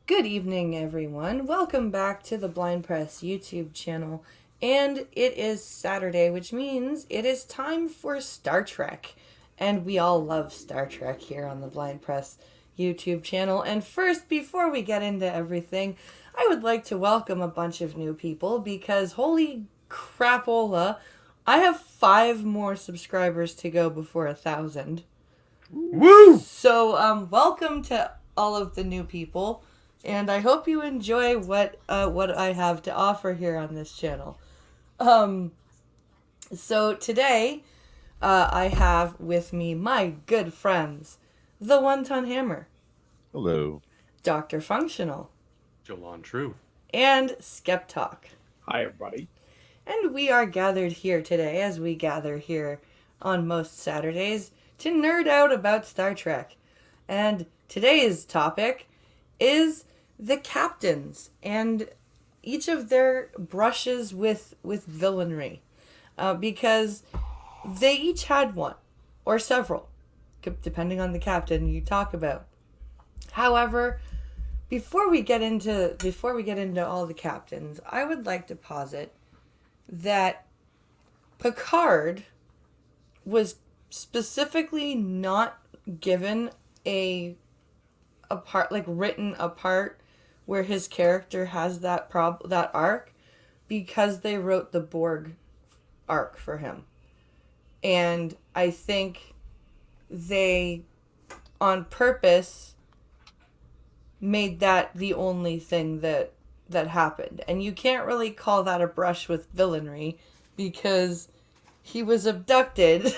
Good evening, everyone. Welcome back to the Blind Press YouTube channel. And it is Saturday, which means it is time for Star Trek. And we all love Star Trek here on the Blind Press YouTube channel. And first, before we get into everything, I would like to welcome a bunch of new people because holy crapola, I have 5 more subscribers to go before 1,000. Woo! So, welcome to all of the new people, and I hope you enjoy what I have to offer here on this channel. Um, so today, I have with me my good friends, the One Ton Hammer, Hello. Doctor Functional, Jolan True. and Skeptalk. Hi, everybody. And we are gathered here today, as we gather here on most Saturdays, to nerd out about Star Trek. And today's topic is the captains and each of their brushes with villainry. Because they each had one, or several, depending on the captain you talk about. However, before we get into all the captains, I would like to posit that Picard was specifically not given a part, like written a part where his character has that arc, because they wrote the Borg arc for him. And I think they on purpose made that the only thing that happened. And you can't really call that a brush with villainy, because he was abducted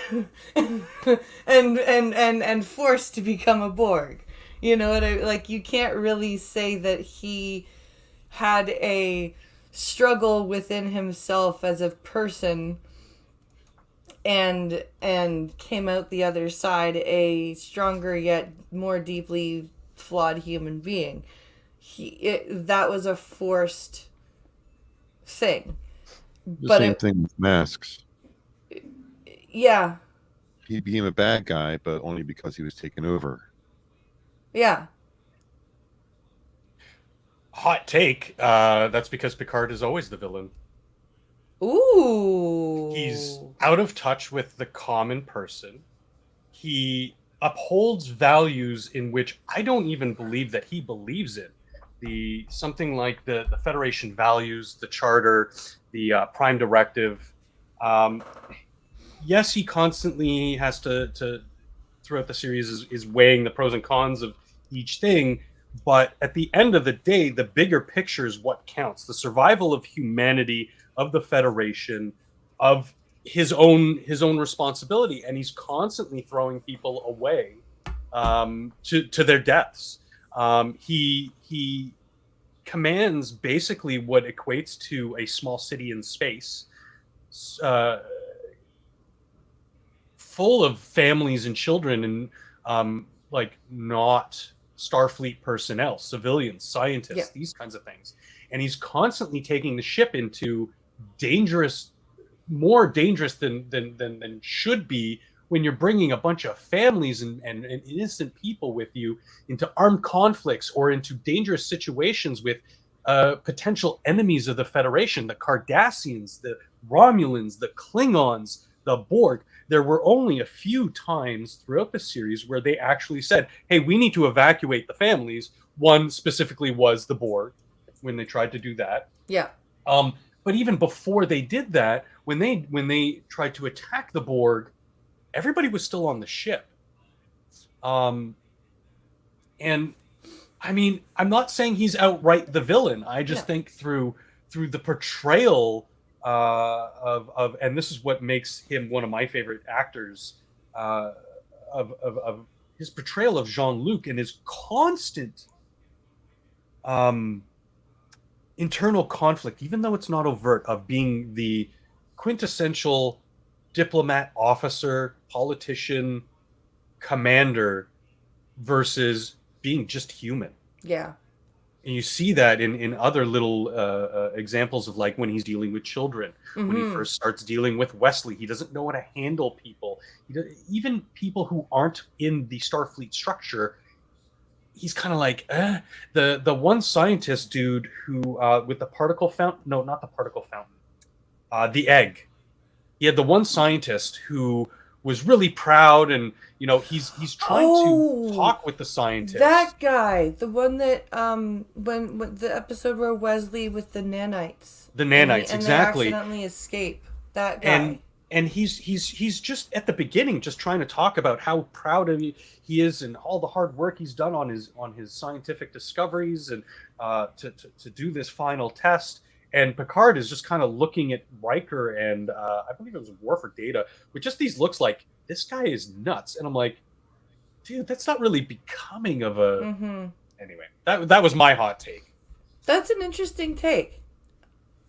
and forced to become a Borg. You know what I like? You can't really say that he had a struggle within himself as a person and came out the other side a stronger yet more deeply flawed human being. That was a forced thing. The But same thing with masks. yeah, He became a bad guy, but only because he was taken over. yeah. Hot take. That's because Picard is always the villain. Ooh. He's out of touch with the common person. He upholds values in which I don't even believe that he believes in. Something like the Federation values, the Charter, the Prime Directive. Yes, he constantly has to throughout the series is weighing the pros and cons of each thing, but at the end of the day, the bigger picture is what counts. The survival of humanity, of the Federation, of his own responsibility, and he's constantly throwing people away to their deaths. He commands basically what equates to a small city in space, uh, full of families and children, and like not Starfleet personnel, civilians, scientists, Yeah. these kinds of things. And he's constantly taking the ship into dangerous, more dangerous than should be, when you're bringing a bunch of families and innocent people with you into armed conflicts or into dangerous situations with potential enemies of the Federation, the Cardassians, the Romulans, the Klingons, the Borg. There were only a few times throughout the series where they actually said, hey, we need to evacuate the families. One specifically was the Borg, when they tried to do that. Yeah. But even before they did that, when they tried to attack the Borg, everybody was still on the ship. And I mean, I'm not saying he's outright the villain. I just think through the portrayal of and this is what makes him one of my favorite actors, of his portrayal of Jean-Luc and his constant internal conflict, even though it's not overt, of being the quintessential diplomat, officer, politician, commander versus being just human. Yeah. And you see that in other little examples of, like, when he's dealing with children, when he first starts dealing with Wesley, he doesn't know how to handle people. Even people who aren't in the Starfleet structure, he's kind of like the one scientist dude who with the particle fountain. No, not the particle fountain. The egg. He had the one scientist who was really proud, and he's trying to talk with the scientist. That guy, the one that when the episode where Wesley with the nanites. The nanites, and exactly. They accidentally escape. That guy. And he's just at the beginning just trying to talk about how proud of he is and all the hard work he's done on his scientific discoveries and to do this final test. And Picard is just kind of looking at Riker and I believe it was Worf or Data with just these looks like, this guy is nuts. And I'm like, dude, that's not really becoming of a... Mm-hmm. Anyway, that was my hot take. That's an interesting take.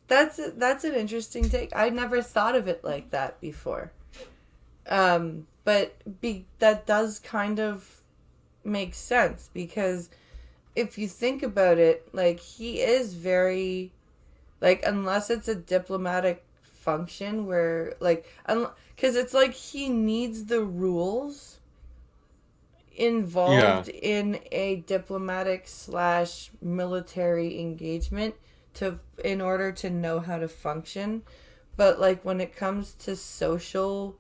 That's an interesting take. I never thought of it like that before. But that does kind of make sense, because if you think about it, like, he is very, like, unless it's a diplomatic function where, like, because it's like he needs the rules involved in a diplomatic / military engagement in order to know how to function. But, like, when it comes to social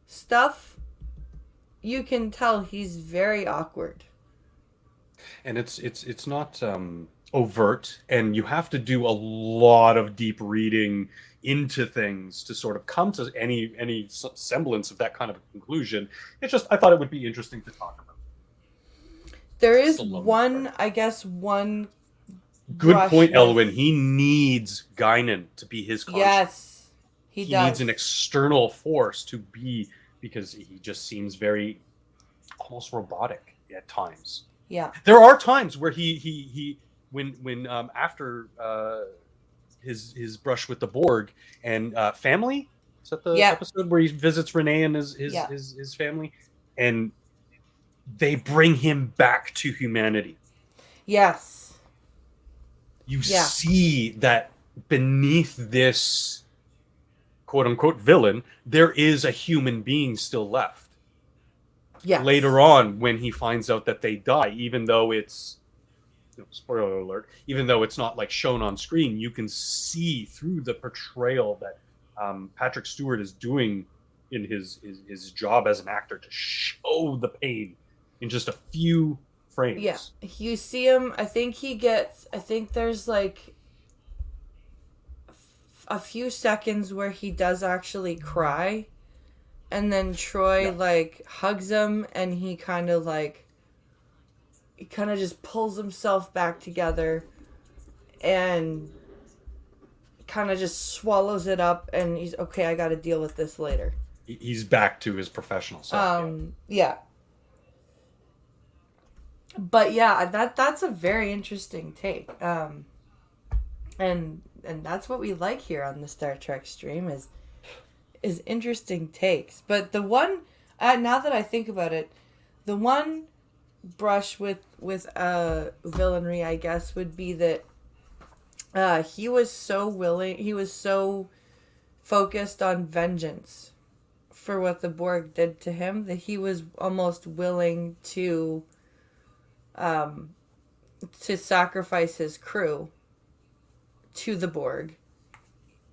stuff, you can tell he's very awkward. And it's not overt, and you have to do a lot of deep reading into things to sort of come to any semblance of that kind of a conclusion. It's just, I thought it would be interesting to talk about. There is one good point, Elwyn. He needs Guinan to be his conscience. Yes, he does. He needs an external force to be, because he just seems very almost robotic at times. Yeah. There are times where he when after his brush with the Borg and family, is that the episode where he visits Renee and his family, and they bring him back to humanity. Yes. You see that beneath this quote unquote villain, there is a human being still left. Yeah. Later on, when he finds out that they die, even though it's, spoiler alert, even though it's not like shown on screen, you can see through the portrayal that Patrick Stewart is doing in his job as an actor to show the pain in just a few frames. Yeah, you see him. I think there's like a few seconds where he does actually cry, and then Troy like hugs him, and he kind of just pulls himself back together and kind of just swallows it up, and he's okay, I got to deal with this later. He's back to his professional self. Yeah. But yeah, that's a very interesting take. And that's what we like here on the Star Trek stream is interesting takes. But the one, now that I think about it, the one brush with villainry, I guess, would be that he was so focused on vengeance for what the Borg did to him that he was almost willing to sacrifice his crew to the Borg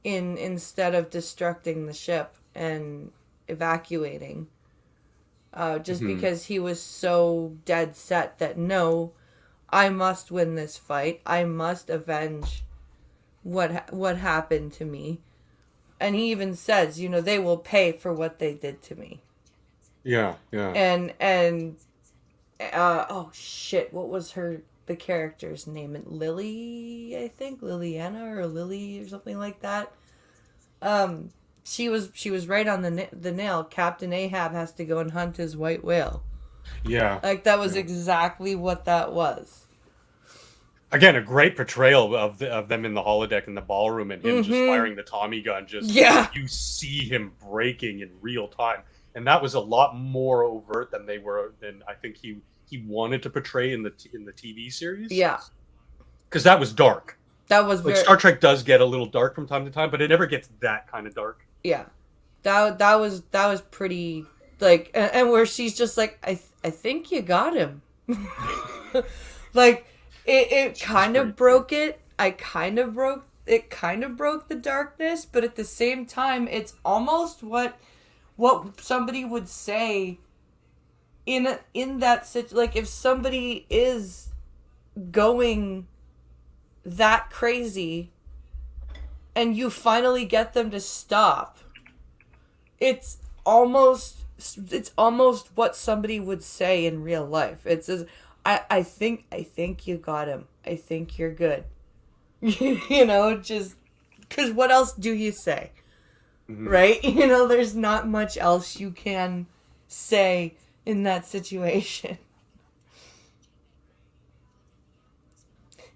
instead of destructing the ship and evacuating, because he was so dead set that no, I must win this fight. I must avenge what happened to me. And he even says, they will pay for what they did to me. Yeah. And oh shit, what was the character's name? Lily, I think, Liliana or Lily or something like that. She was right on the nail. Captain Ahab has to go and hunt his white whale. Yeah, like that was exactly what that was. Again, a great portrayal of them in the holodeck in the ballroom, and him just firing the Tommy gun. You see him breaking in real time, and that was a lot more overt than I think he wanted to portray in the TV series. Yeah, because that was dark. That was Star Trek does get a little dark from time to time, but it never gets that kind of dark. Yeah, that was pretty, like, and where she's just like, I think you got him. Like it She's kind very of broke it. It kind of broke the darkness, but at the same time it's almost what somebody would say in that like if somebody is going that crazy and you finally get them to stop, it's almost what somebody would say in real life. It's as I think you got him. I think you're good. You know, just because what else do you say? Mhm. Right? You know, there's not much else you can say in that situation.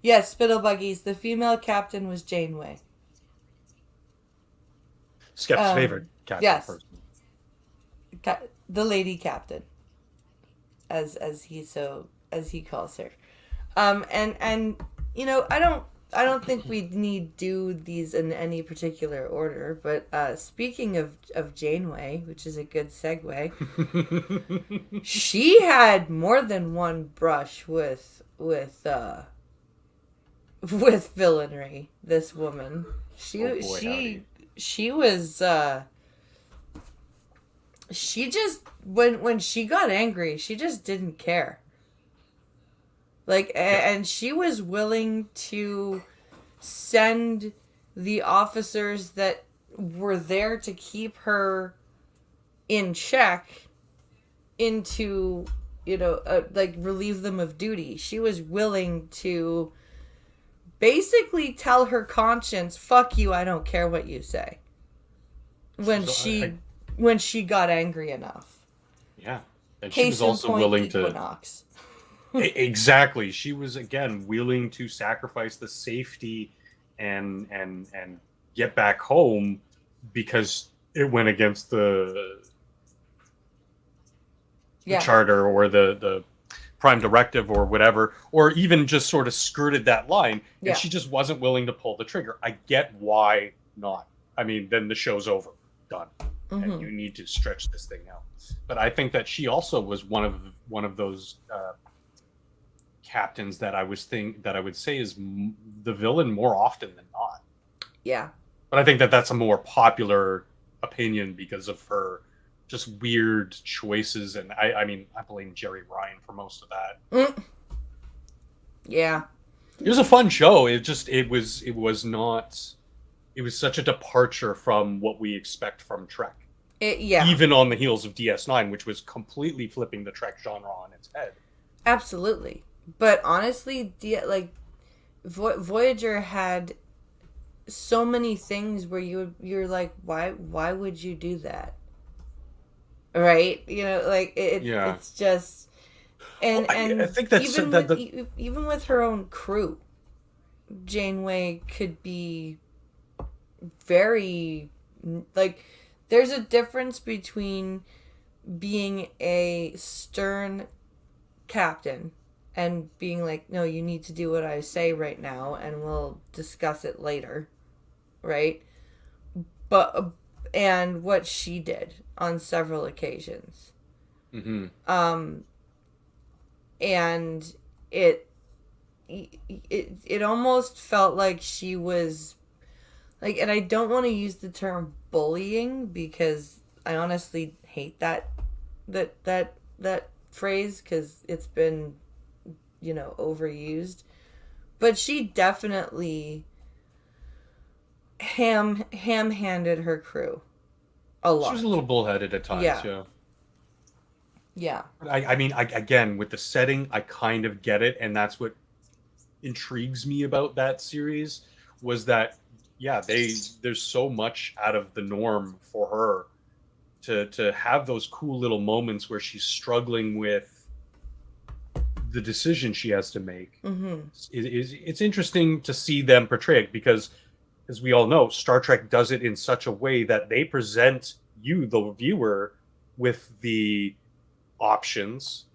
Yes, Spittlebuggies. The female captain was Janeway. Skep's favorite captain yes. person. The lady captain, as he calls her. And you know, I don't think we need do these in any particular order, but speaking of Janeway, which is a good segue, she had more than one brush with villainy. This woman, she was she just when she got angry, she just didn't care. Like, and she was willing to send the officers that were there to keep her in check into, you know, like relieve them of duty. She was willing to basically tell her conscience, "Fuck you, I don't care what you say." When she got angry enough. Yeah. And Case she was also point, willing Equinox. Exactly. She was again willing to sacrifice the safety and get back home because it went against the charter or the prime directive or whatever, or even just sort of skirted that line, and she just wasn't willing to pull the trigger. I get why not. I mean, then the show's over, done, and you need to stretch this thing out. But I think that she also was one of those captains that I would say is the villain more often than not. Yeah. But I think that that's a more popular opinion because of her just weird choices, and I mean I blame Jerry Ryan for most of that. Yeah. It was a fun show. It was such a departure from what we expect from Trek. Even on the heels of DS9, which was completely flipping the Trek genre on its head. Absolutely. But honestly, Voyager had so many things where you're like, why would you do that? Right? You know, like it's just and I think that's even with her own crew, Janeway could be very like there's a difference between being a stern captain and being like, no, you need to do what I say right now and we'll discuss it later, right? But and what she did on several occasions. And it almost felt like she was like, and I don't want to use the term bullying because I honestly hate that phrase because it's been, you know, overused. But she definitely ham-handed her crew a lot. She was a little bullheaded at times, yeah. I mean, again, with the setting, I kind of get it, and that's what intrigues me about that series was that, yeah, there's so much out of the norm for her to have those cool little moments where she's struggling with the decision she has to make. It's interesting to see them portray it because, as we all know, Star Trek does it in such a way that they present you, the viewer, with the options,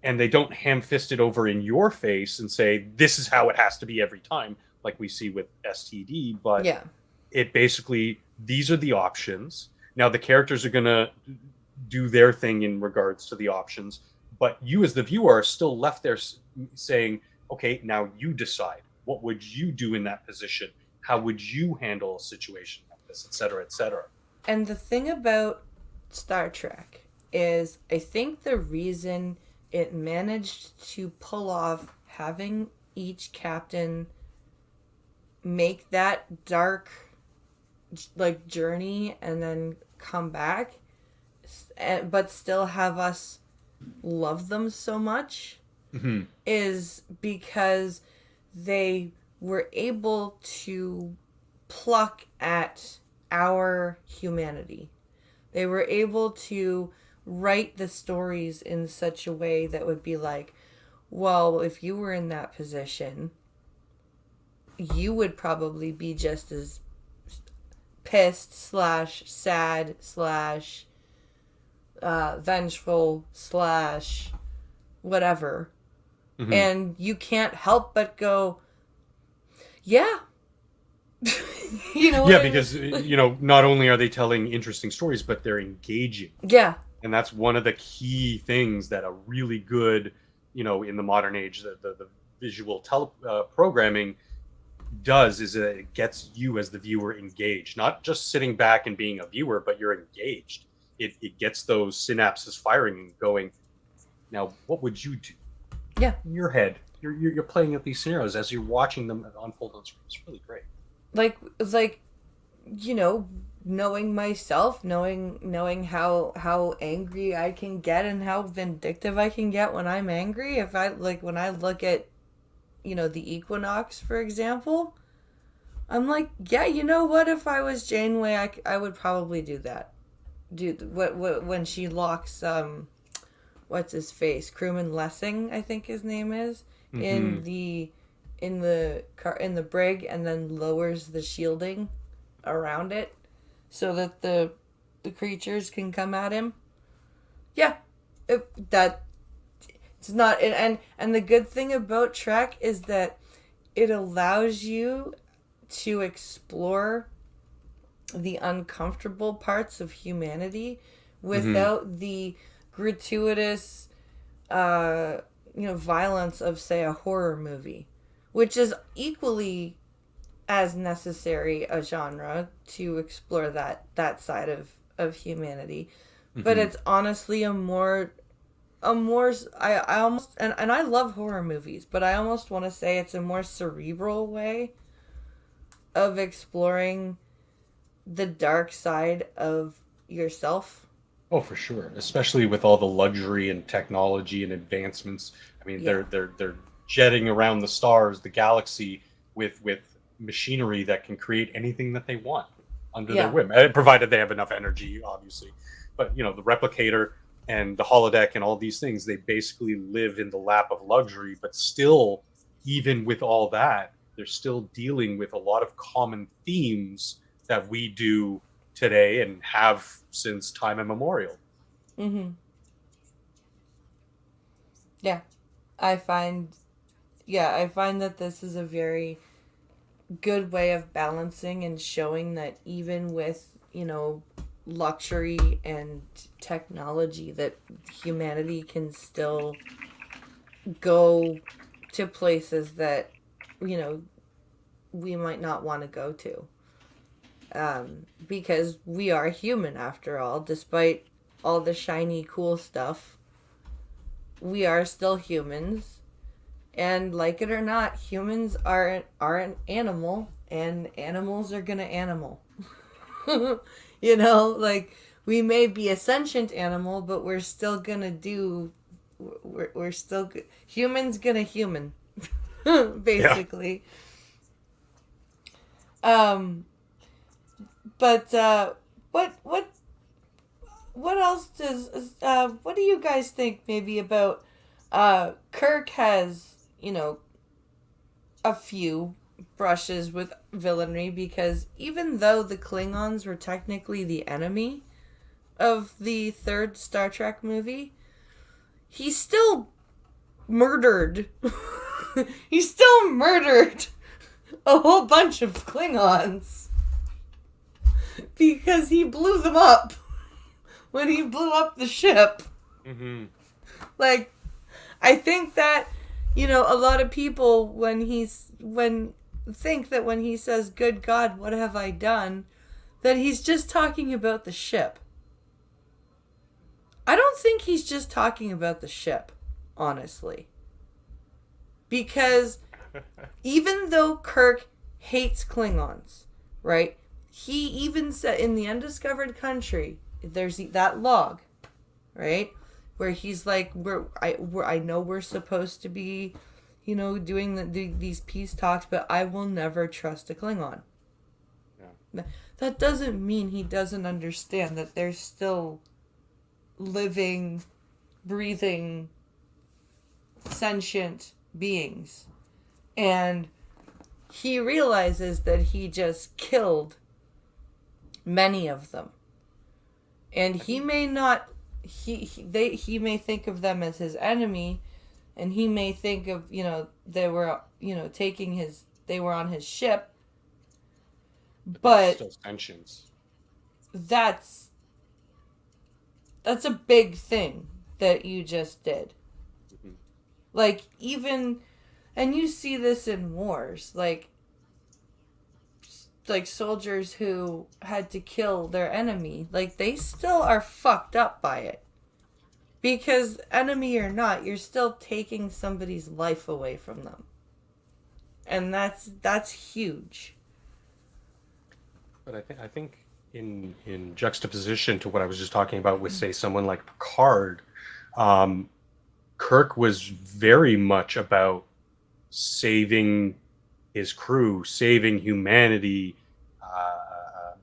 and they don't ham-fist it over in your face and say, this is how it has to be every time, like we see with STD, but it basically, these are the options. Now, the characters are going to do their thing in regards to the options, but you as the viewer are still left there saying, okay, now you decide. What would you do in that position? How would you handle a situation like this, et cetera, et cetera? And the thing about Star Trek is, I think the reason it managed to pull off having each captain make that dark, like, journey and then come back, but still have us love them so much, is because they were able to pluck at our humanity. They were able to write the stories in such a way that would be like, well, if you were in that position, you would probably be just as pissed / sad / vengeful / whatever. And you can't help but go, yeah. You know what I mean? Because not only are they telling interesting stories, but they're engaging. Yeah. And that's one of the key things that a really good, in the modern age, the visual programming does, is that it gets you as the viewer engaged, not just sitting back and being a viewer, but you're engaged. It gets those synapses firing and going, now what would you do? Yeah. In your head, you're playing out these scenarios as you're watching them unfold on screen. It's really great. Like, knowing myself, knowing how angry I can get and how vindictive I can get when I'm angry. If when I look at, the Equinox, for example, I'm like, yeah, you know what? If I was Janeway, I would probably do that. When she locks, what's his face? Crewman Lessing, I think his name is, in the brig, and then lowers the shielding around it so that the creatures can come at him. Yeah, it's not. And the good thing about Trek is that it allows you to explore the uncomfortable parts of humanity without the gratuitous violence of, say, a horror movie, which is equally as necessary a genre to explore that side of humanity. But it's honestly a more I almost, and I love horror movies, but I almost want to say it's a more cerebral way of exploring the dark side of yourself. Oh, for sure. Especially with all the luxury and technology and advancements. I mean, they're jetting around the stars, the galaxy, with machinery that can create anything that they want under their whim, provided they have enough energy, obviously. But the replicator and the holodeck and all these things, they basically live in the lap of luxury, but still, even with all that, they're still dealing with a lot of common themes that we do today and have since time immemorial. Yeah. I find that this is a very good way of balancing and showing that even with, luxury and technology, that humanity can still go to places that, we might not want to go to. Because we are human after all, despite all the shiny, cool stuff. We are still humans. And like it or not, humans are an animal, and animals are gonna animal. We may be a sentient animal, but we're still gonna we're still humans gonna human, basically. But what else what do you guys think maybe about Kirk has, a few brushes with villainy, because even though the Klingons were technically the enemy of the third Star Trek movie, he still murdered a whole bunch of Klingons because he blew them up when he blew up the ship. I think that, a lot of people think that when he says, "Good God, what have I done?" that he's just talking about the ship. I don't think he's just talking about the ship, honestly. Because even though Kirk hates Klingons, right? He even said in the Undiscovered Country, there's that log, right? Where he's like, I know we're supposed to be, doing these peace talks, but I will never trust a Klingon. Yeah. That doesn't mean he doesn't understand that there's still living, breathing, sentient beings. And he realizes that he just killed many of them. And he may not, he may think of them as his enemy, and he may think of, they were, they were on his ship. But still sentience. That's a big thing that you just did. Mm-hmm. Like, even, and you see this in wars, like soldiers who had to kill their enemy, like, they still are fucked up by it. Because, enemy or not, you're still taking somebody's life away from them. And that's huge. But I think in juxtaposition to what I was just talking about with, say, someone like Picard, Kirk was very much about saving his crew, saving humanity,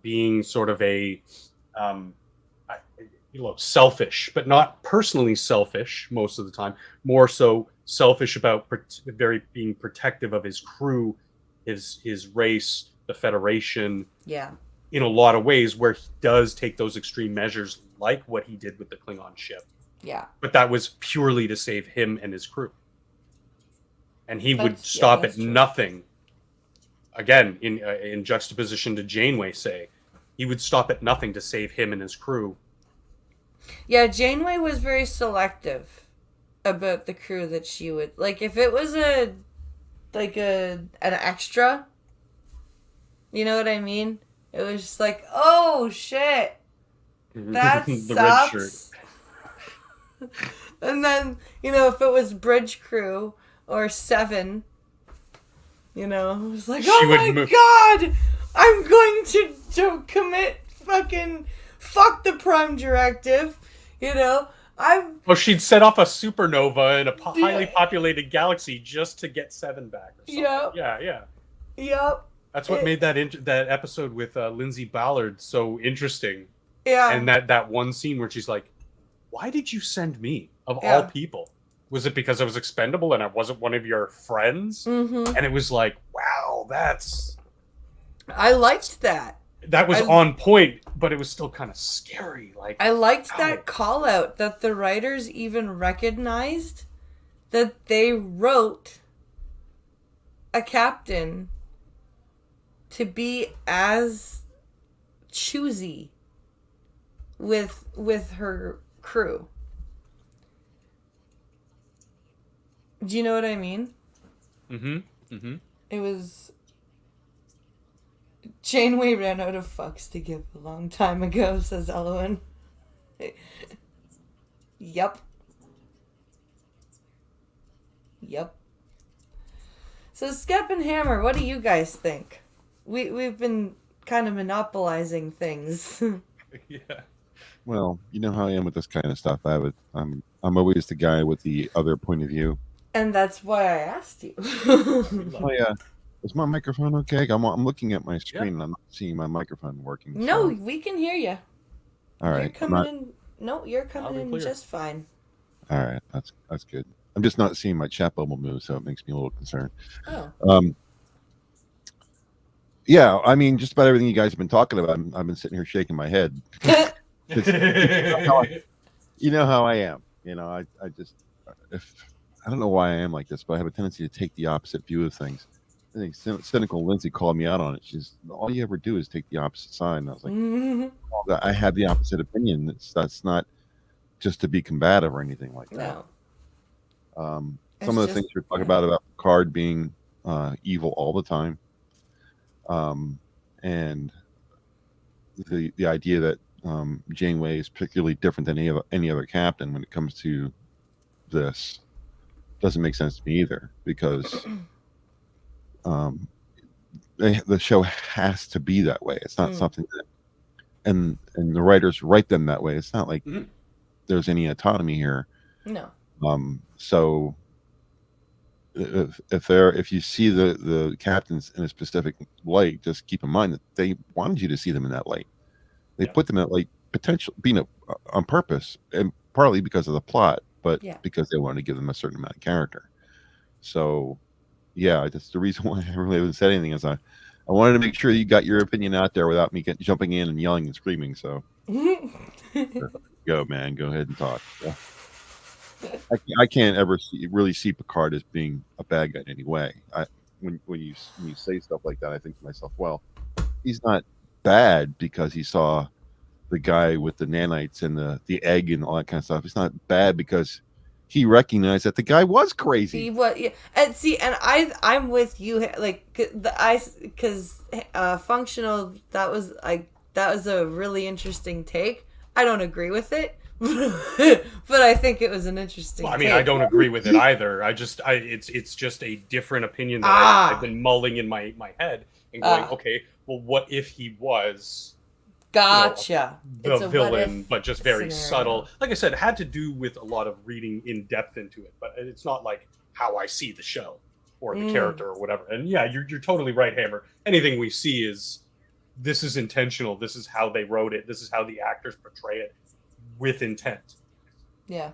being sort of a selfish, but not personally selfish most of the time. More so selfish about being protective of his crew, his race, the Federation. Yeah. In a lot of ways, where he does take those extreme measures, like what he did with the Klingon ship. Yeah. But that was purely to save him and his crew. And he would stop at nothing. Again, in juxtaposition to Janeway, say, he would stop at nothing to save him and his crew. Yeah, Janeway was very selective about the crew that she would, like, if it was an extra, you know what I mean? It was just like, oh shit, that sucks. And then, if it was bridge crew or Seven, it was like, oh my god, I'm going to commit fuck the Prime Directive, she'd set off a supernova in a highly populated galaxy just to get Seven back or something. Yep. Yeah. Yep. That's what made that episode with Lindsay Ballard so interesting. Yeah. And that one scene where she's like, why did you send me, of all people? Was it because I was expendable and I wasn't one of your friends? Mm-hmm. And it was like, wow, I liked that. That was on point, but it was still kind of scary. Like, I liked that call out that the writers even recognized that they wrote a captain to be as choosy with her crew. Do you know what I mean? Mm-hmm. Mm-hmm. It was... Janeway ran out of fucks to give a long time ago, says Elowen. Yep. So, Skep and Hammer, what do you guys think? We've been kind of monopolizing things. Yeah. Well, you know how I am with this kind of stuff. I'm always the guy with the other point of view. And that's why I asked you. Oh yeah. Is my microphone okay? I'm looking at my screen and I'm not seeing my microphone working. No, we can hear you. All right. You're coming in. No, you're coming in just fine. All right, that's good. I'm just not seeing my chat bubble move, so it makes me a little concerned. Oh. Yeah, I mean, just about everything you guys have been talking about, I've been sitting here shaking my head. You know how I am. I don't know why I am like this, but I have a tendency to take the opposite view of things. I think cynical Lindsay called me out on it. She's, all you ever do is take the opposite side. And I was like, I have the opposite opinion. That's not just to be combative or anything like that. Some of the things you're talking about Picard being evil all the time, and the idea that Janeway is particularly different than any other captain when it comes to this doesn't make sense to me either, because the show has to be that way. It's not something that, and the writers write them that way. It's not like there's any autonomy here. No. So if you see the captains in a specific light, just keep in mind that they wanted you to see them in that light. They put them in that light, being on purpose, and partly because of the plot, but because they wanted to give them a certain amount of character. So yeah, that's the reason why I really haven't said anything, is I wanted to make sure you got your opinion out there without me jumping in and yelling and screaming. So go, man, go ahead and talk. Yeah. I can't ever really see Picard as being a bad guy in any way. When you say stuff like that, I think to myself, well, he's not bad because he saw the guy with the nanites and the egg and all that kind of stuff. It's not bad because he recognized that the guy was crazy. He was, yeah. And see, and I'm with you, like because functional. That was a really interesting take. I don't agree with it. But I think it was an interesting. Well, I mean, take. I don't agree with it either. It's just a different opinion that I've been mulling in my head and going, okay, well, what if he was? Gotcha. The villain, but just very scenario. subtle. Like I said, it had to do with a lot of reading in depth into it, but it's not like how I see the show or the character or whatever. And yeah, you're totally right, Hammer. Anything we see this is intentional. This is how they wrote it. This is how the actors portray it with intent. Yeah.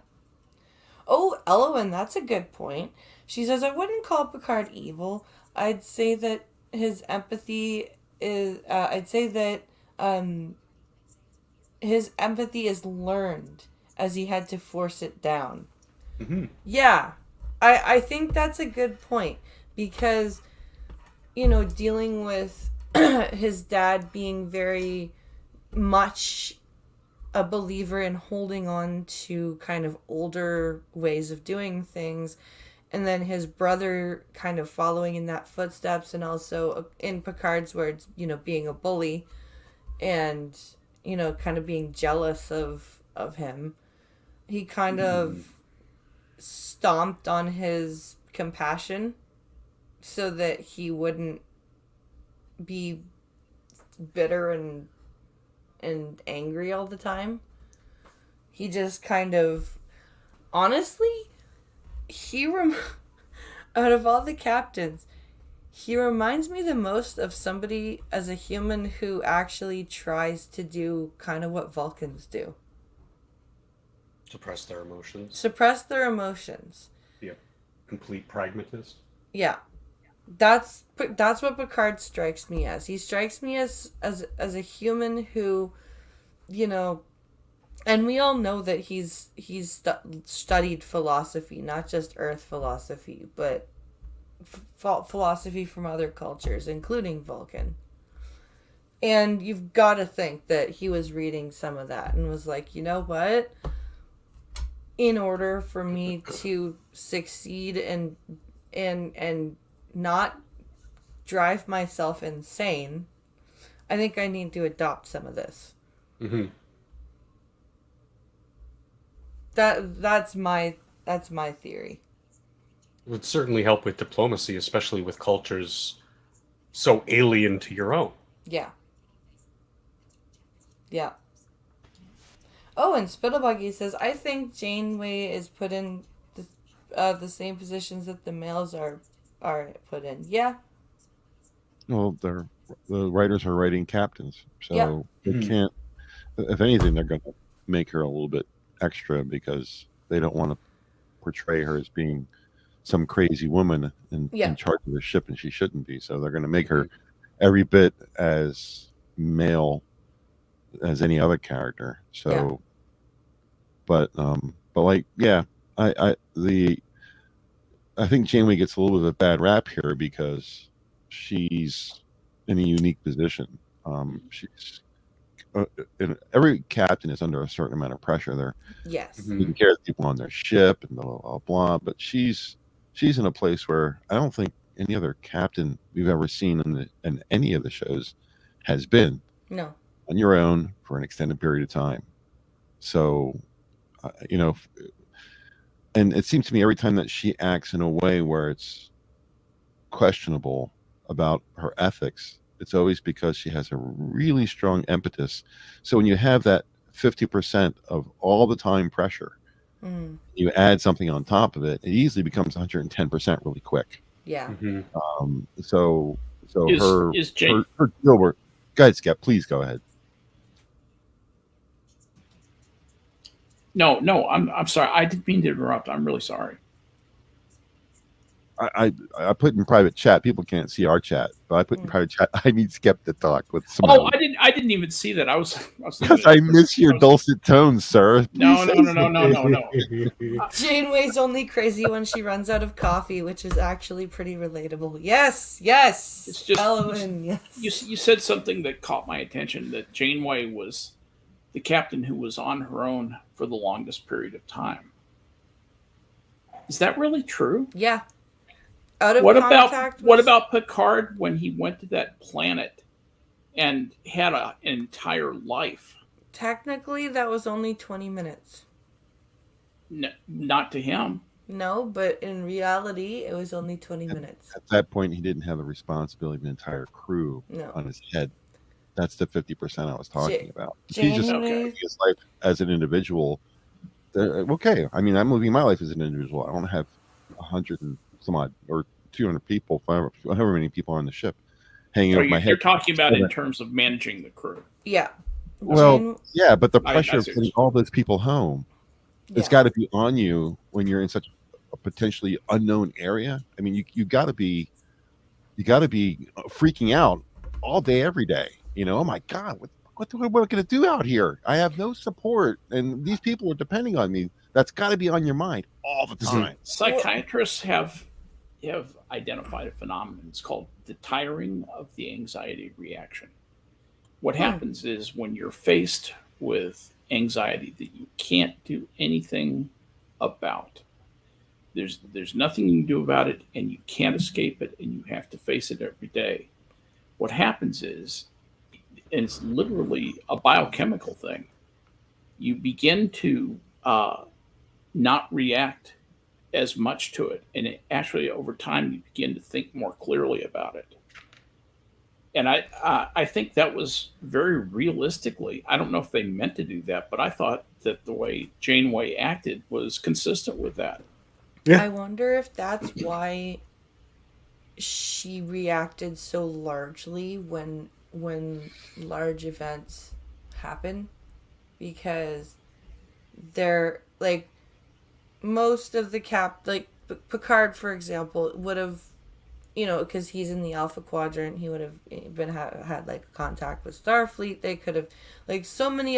Oh, Elowen, that's a good point. She says, I wouldn't call Picard evil. I'd say that his empathy is. His empathy is learned as he had to force it down. Mm-hmm. Yeah, I think that's a good point, because, dealing with his dad being very much a believer in holding on to kind of older ways of doing things, and then his brother kind of following in that footsteps, and also in Picard's words, being a bully, and kind of being jealous of him. He kind of stomped on his compassion so that he wouldn't be bitter and angry all the time. He just kind of, honestly, out of all the captains, he reminds me the most of somebody as a human who actually tries to do kind of what Vulcans do. Suppress their emotions. Suppress their emotions. Be a complete pragmatist. Yeah. That's what Picard strikes me as. He strikes me as a human who, and we all know that he's studied philosophy, not just Earth philosophy, but philosophy from other cultures, including Vulcan. And you've got to think that he was reading some of that and was like, you know what? In order for me to succeed and not drive myself insane, I think I need to adopt some of this. Mm-hmm. That's my theory. It would certainly help with diplomacy, especially with cultures so alien to your own. Yeah. Yeah. Oh, and Spittlebuggy says, I think Janeway is put in the same positions that the males are put in. Yeah. Well, the writers are writing captains, so they can't. If anything, they're going to make her a little bit extra because they don't want to portray her as being some crazy woman in charge of the ship, and she shouldn't be. So they're going to make her every bit as male as any other character. So, but like, I think Janeway gets a little bit of a bad rap here because she's in a unique position. She's and every captain is under a certain amount of pressure. They're Yes. Mhm. taking care of the people on their ship and blah, blah, blah, blah. But she's in a place where I don't think any other captain we've ever seen in any of the shows has been No. on your own for an extended period of time. So, you know, and it seems to me every time that she acts in a way where it's questionable about her ethics, it's always because she has a really strong impetus. So when you have that 50% of all the time pressure, Mm. you add something on top of it, it easily becomes 110% really quick. Yeah. Mhm. So Is Jane her deal work. Guys, Skep, please go ahead. No, I'm sorry. I didn't mean to interrupt. I'm really sorry. I put in private chat. People can't see our chat, but I put in private chat. I need Skep to talk with some. Oh, I didn't even see that. I was thinking Because I miss your dulcet tones, sir. No. Janeway's only crazy when she runs out of coffee, which is actually pretty relatable. Yes, yes. It's just- Elowen, yes. You said something that caught my attention, that Janeway was the captain who was on her own for the longest period of time. Is that really true? Yeah. Out of What contact. about Picard when he went to that planet and had an entire life? Technically, that was only 20 minutes. No, not to him. No, but in reality, it was only 20 minutes. At that point, he didn't have the responsibility of an entire crew No. on his head. That's the 50% I was talking about. If he's just Janeway- living his life as an individual. Okay, I mean, I'm living my life as an individual. I don't have 100 and some odd or 200 people, however many people are on the ship, hanging So over my head. you're talking about in terms of managing the crew. Yeah. Well, Jane- yeah, but the I pressure of see what getting all those people home, it's yeah. got to be on you when you're in such a potentially unknown area. I mean, you got to be freaking out all day, every day. You know, oh my God, what am I going to do out here? I have no support, and these people are depending on me. That's got to be on your mind all the time. Psychiatrists have identified a phenomenon. It's called the tiring of the anxiety reaction. What happens is when you're faced with anxiety that you can't do anything about, there's nothing you can do about it, and you can't escape it, and you have to face it every day. What happens is, and it's literally a biochemical thing, you begin to not react as much to it, and actually over time you begin to think more clearly about it. And I think that was very realistically, I don't know if they meant to do that, but I thought that the way Janeway acted was consistent with that. Yeah. I wonder if that's why she reacted so largely when large events happen, because they're like most of the Picard, for example, would have, you know, because he's in the Alpha Quadrant, he would have had like contact with Starfleet. They could have, like, so many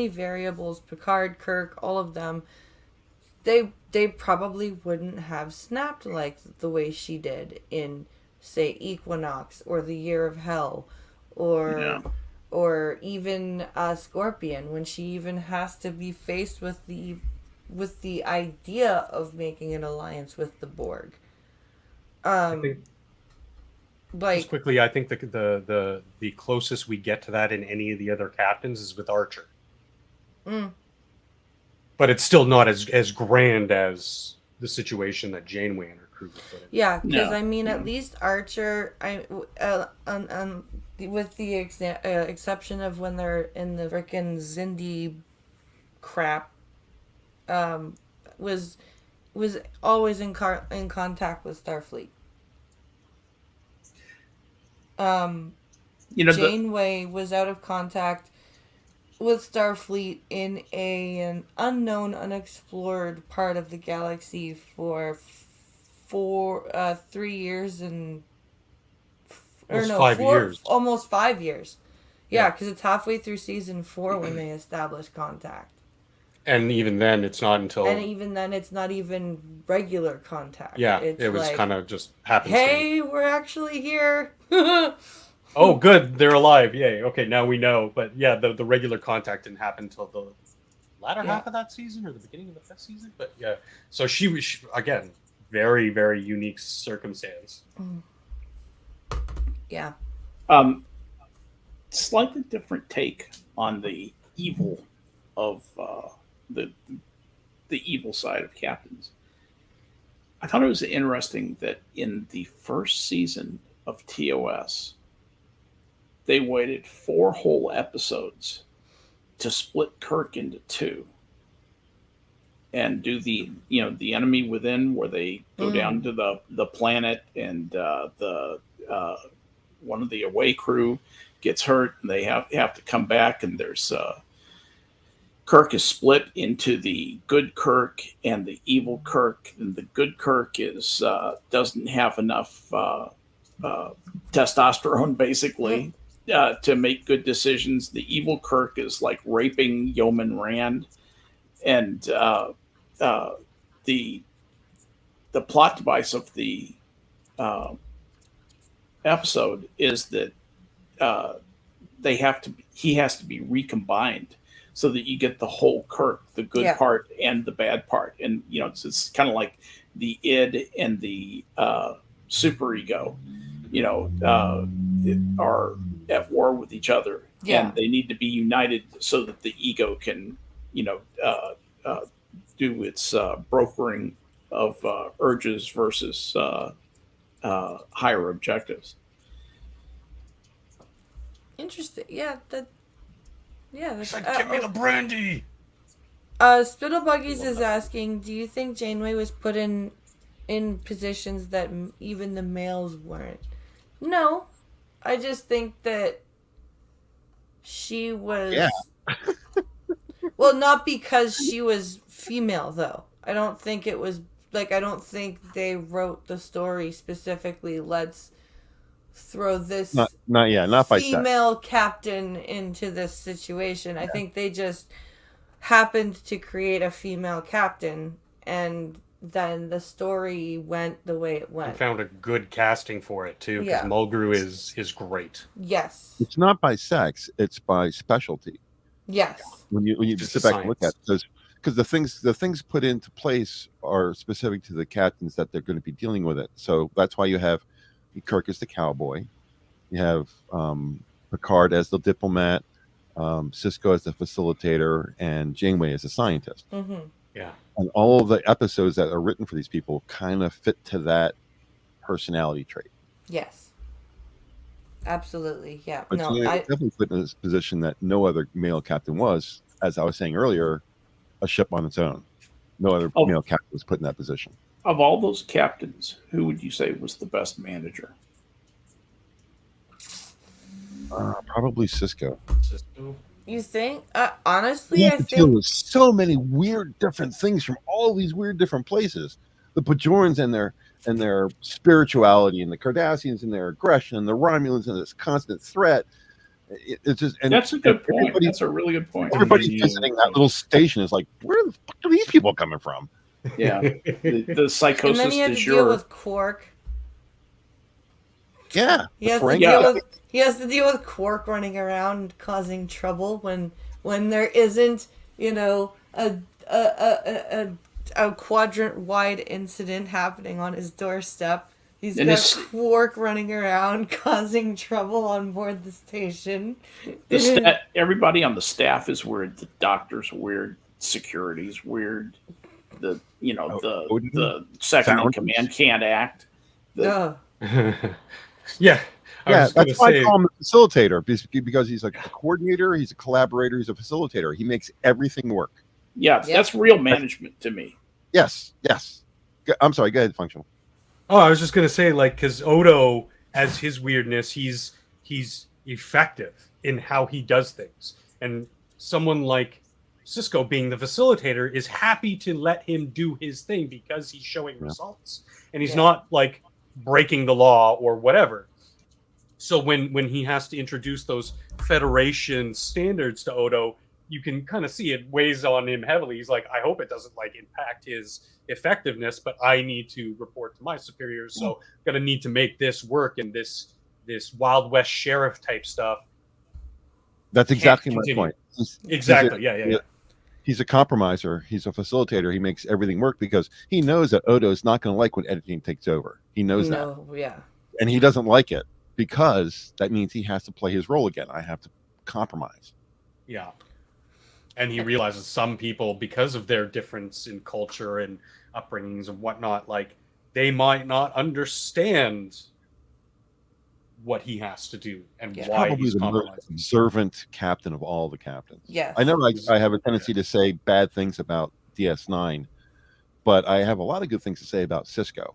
variables. Picard, Kirk, all of them. They probably wouldn't have snapped like the way she did in, say, Equinox or the Year of Hell, or even Scorpion, when she even has to be faced with the idea of making an alliance with the Borg. I think, Like, just quickly, I think the closest we get to that in any of the other captains is with Archer. But it's still not as grand as the situation that Janeway and her crew were put in. yeah, because No, I mean, no. at least Archer, with the exception of when they're in the frickin' Xindi crap, was always in contact with Starfleet. You know, Janeway was out of contact with Starfleet in an unknown, unexplored part of the galaxy for 3 years and Almost 5 years. almost 5 years. Yeah, Yeah. because it's halfway through season 4 when they establish contact, And even then, it's not until and even then, it's not even regular contact. yeah, it's it was like, kind of just happenstance. hey, we're actually here. Oh, good, they're alive. Yay. Okay, now we know. But yeah, the regular contact didn't happen until the latter Yeah. half of that season or the beginning of the 5th season. But yeah, so she was again very, very unique circumstance. Yeah. Slightly different take on the evil of the evil side of captains. I thought it was interesting that in the first season of TOS, they waited 4 whole episodes to split Kirk into 2 and do the enemy within, where they go down to the planet and the one of the away crew gets hurt and they have to come back, and there's Kirk is split into the good Kirk and the evil Kirk, and the good Kirk is doesn't have enough testosterone basically to make good decisions. The evil Kirk is like raping Yeoman Rand, and the plot device of the episode is that he has to be recombined so that you get the whole Kirk, the good part and the bad part. And, it's kind of like the id and the superego, are at war with each other. Yeah. And they need to be united so that the ego can, do its brokering of urges versus higher objectives. Interesting. Yeah, that's Give me the brandy. Spittlebuggies is asking, do you think Janeway was put in positions that even the males weren't? No. I just think that she was... Yeah. Well, not because she was female, though. I don't think it was... I don't think they wrote the story specifically, let's throw this Not by sex. female captain into this situation. I think they just happened to create a female captain, and then the story went the way it went. And found a good casting for it too, because Mulgrew is great. Yes. It's not by sex; it's by specialty. Yes. When you just sit back and look at it, because the things put into place are specific to the captains that they're going to be dealing with it. So that's why you have Kirk as the cowboy, you have Picard as the diplomat, Sisko as the facilitator, and Janeway as a scientist. Mm-hmm. Yeah. And all of the episodes that are written for these people kind of fit to that personality trait. Yes. Absolutely. Yeah. But I definitely put in this position that no other male captain was, as I was saying earlier, a ship on its own. No other male captain was put in that position. Of all those captains, who would you say was the best manager? Probably Sisko. You think? Honestly, He I had to think deal with so many weird different things from all these weird different places. The Bajorans and their spirituality, and the Cardassians and their aggression, and the Romulans and this constant threat. It's just, and that's a good point. That's a really good point. Everybody visiting that little station is like, where the fuck are these people coming from? Yeah, the psychosis. And then he had to deal with Quark. Yeah, he has to deal with Quark running around causing trouble when there isn't, a quadrant wide incident happening on his doorstep. He's got Quark running around causing trouble on board the station. Everybody on the staff is weird. The doctor's weird. Security's weird. The second in command can't act. Yeah. That's why I call him a facilitator, because he's like a coordinator, he's a collaborator, he's a facilitator. He makes everything work. Yeah, that's real management to me. Yes. I'm sorry, go ahead, Functional. Oh, I was just gonna say, because Odo has his weirdness, he's effective in how he does things, and someone like Sisko, being the facilitator, is happy to let him do his thing because he's showing results, and he's not breaking the law or whatever. So when he has to introduce those Federation standards to Odo, you can kind of see it weighs on him heavily. He's like, I hope it doesn't impact his effectiveness, but I need to report to my superiors, so I'm gonna need to make this work, and this this Wild West sheriff type stuff. That's exactly my continue. point. Exactly. Yeah. He's a compromiser. He's a facilitator. He makes everything work because he knows that Odo is not going to like when editing takes over. He knows that. Yeah. And he doesn't like it because that means he has to play his role again. I have to compromise. Yeah. And he realizes some people, because of their difference in culture and upbringings and whatnot, like they might not understand what he has has and Yeah. why Probably he's the most compromising. observant captain of all the captains. Yes. I know I have a tendency to say bad things about DS9, but I have a lot of good things to say about Cisco.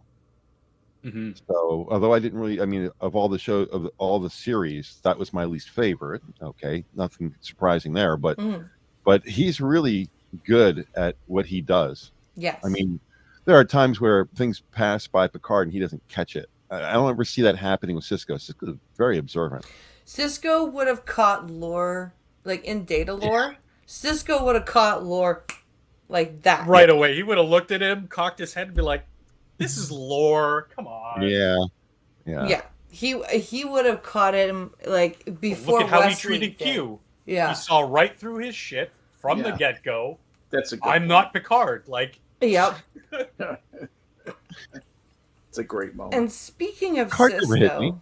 Mm-hmm. So, although I didn't really, I mean, of all the show, of all the series, that was my least favorite. Okay, nothing surprising there, but he's really good at what he does. Yes. I mean, there are times where things pass by Picard and he doesn't catch it. I don't ever see that happening with Cisco. Cisco's very observant. Cisco would have caught lore, like in data lore. Cisco would have caught lore like that. Right away. He would have looked at him, cocked his head, and be like, this is lore. Come on. Yeah. He would have caught him like before. Look at how Wesley he treated did. Q. Yeah. He saw right through his shit from the get-go. That's a good I'm point. not Picard. Like, Yep. It's a great moment. And speaking of Picard never hit me.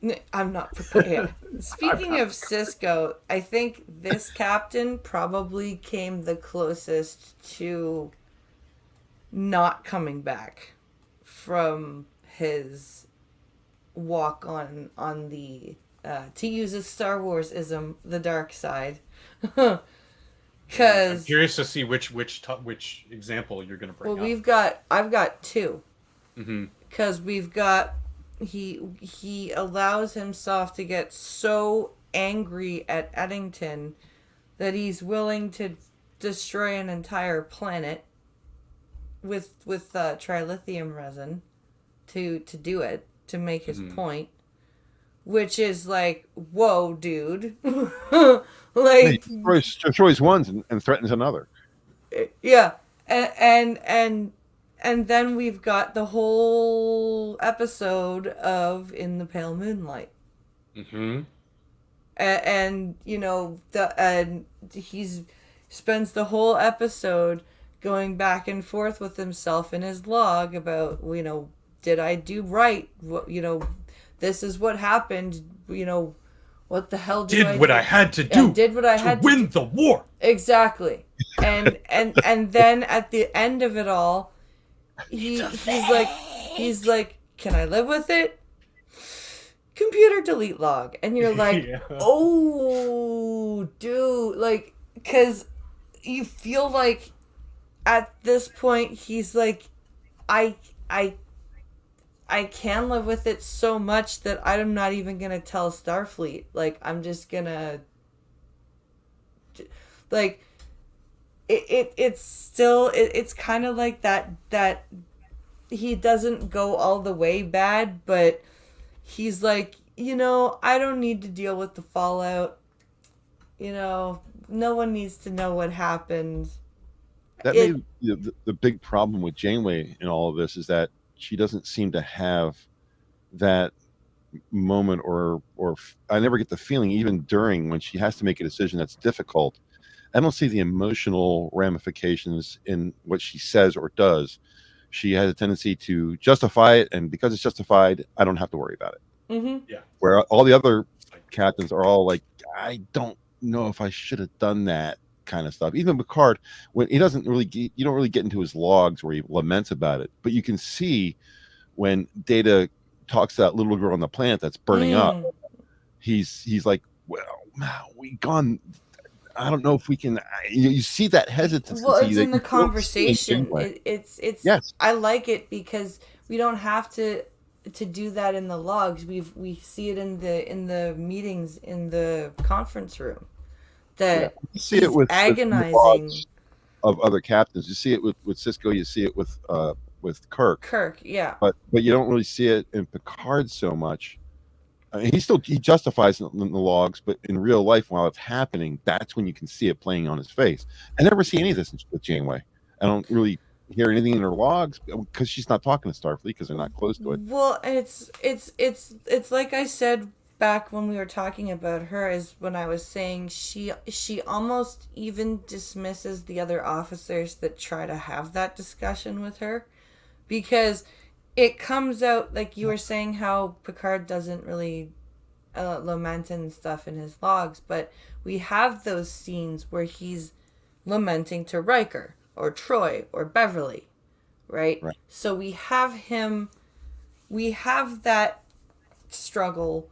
Cisco, I'm not prepared. Speaking of Cisco, I think this captain probably came the closest to not coming back from his walk on the to use a Star Wars ism, the dark side. I'm Because curious to see which example you're going to bring up. I've got two. Mm-hmm. Because we've got he allows himself to get so angry at Eddington that he's willing to destroy an entire planet with trilithium resin to do it, to make his point, which is like, whoa, dude. Like, He destroys one and threatens another. yeah. And then we've got the whole episode of In the Pale Moonlight. Mm-hmm. And you know, he's spends the whole episode going back and forth with himself in his log about, you know, did I do right? What, you know, this is what happened. You know, what the hell did I do? I had to do. Did what I had to win the war. Exactly. And then at the end of it all, he's like, can I live with it? Computer delete log. And you're like, Yeah. oh, dude, like, because you feel like at this point he's like, I can live with it so much that I'm not even gonna tell Starfleet. Like, I'm just gonna, like, it's still it's kind of like that he doesn't go all the way bad, but he's like, you know, I don't need to deal with the fallout. You know, no one needs to know what happened. That may be the big problem with Janeway in all of this is that she doesn't seem to have that moment or I never get the feeling, even during when she has to make a decision that's difficult, I don't see the emotional ramifications in what she says or does. She has a tendency to justify it, and because it's justified, I don't have to worry about it. Mm-hmm. Yeah. Where all the other captains are all like, I don't know if I should have done that kind of stuff. Even Picard, when he doesn't really you don't really get into his logs where he laments about it, but you can see when Data talks to that little girl on the planet that's burning up, he's like, well, we gone. I don't know if we can. You see that hesitancy. Well, it's that in the you don't see in conversation. Janeway. It's Yes. I like it because we don't have to do that in the logs. We see it in the meetings in the conference room. That You see it with the agonizing. logs of other captains. You see it with Cisco. You see it with Kirk. Yeah. But you don't really see it in Picard so much. I mean, he justifies it in the logs, but in real life, while it's happening, that's when you can see it playing on his face. I never see any of this with Janeway. I don't really hear anything in her logs because she's not talking to Starfleet because they're not close to it. Well, it's like I said back when we were talking about her, is when I was saying she almost even dismisses the other officers that try to have that discussion with her, because it comes out, like you were saying, how Picard doesn't really lament and stuff in his logs, but we have those scenes where he's lamenting to Riker or Troy or Beverly, right? So we have that struggle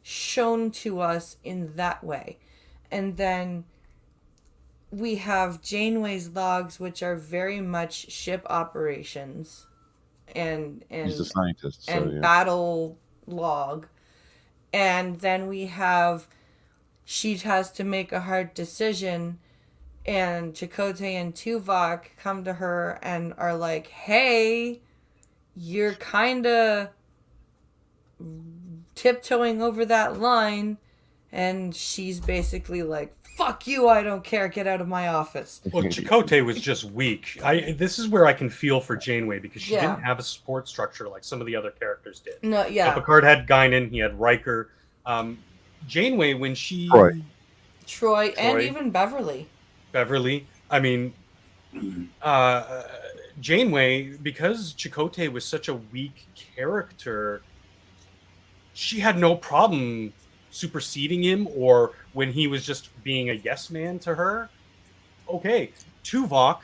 shown to us in that way. And then we have Janeway's logs, which are very much ship operations and He's a scientist, so, and yeah. battle log. And then we have, she has to make a hard decision, and Chakotay and Tuvok come to her and are like, hey, you're kind of tiptoeing over that line. And she's basically like, fuck you, I don't care, get out of my office. Well, Chakotay was just weak. This is where I can feel for Janeway, because she didn't have a support structure like some of the other characters did. No, yeah. Picard had Guinan, he had Riker. Janeway, when she... Troy, and even Beverly. I mean, Janeway, because Chakotay was such a weak character, she had no problem superseding him, or when he was just being a yes man to her. Okay, Tuvok,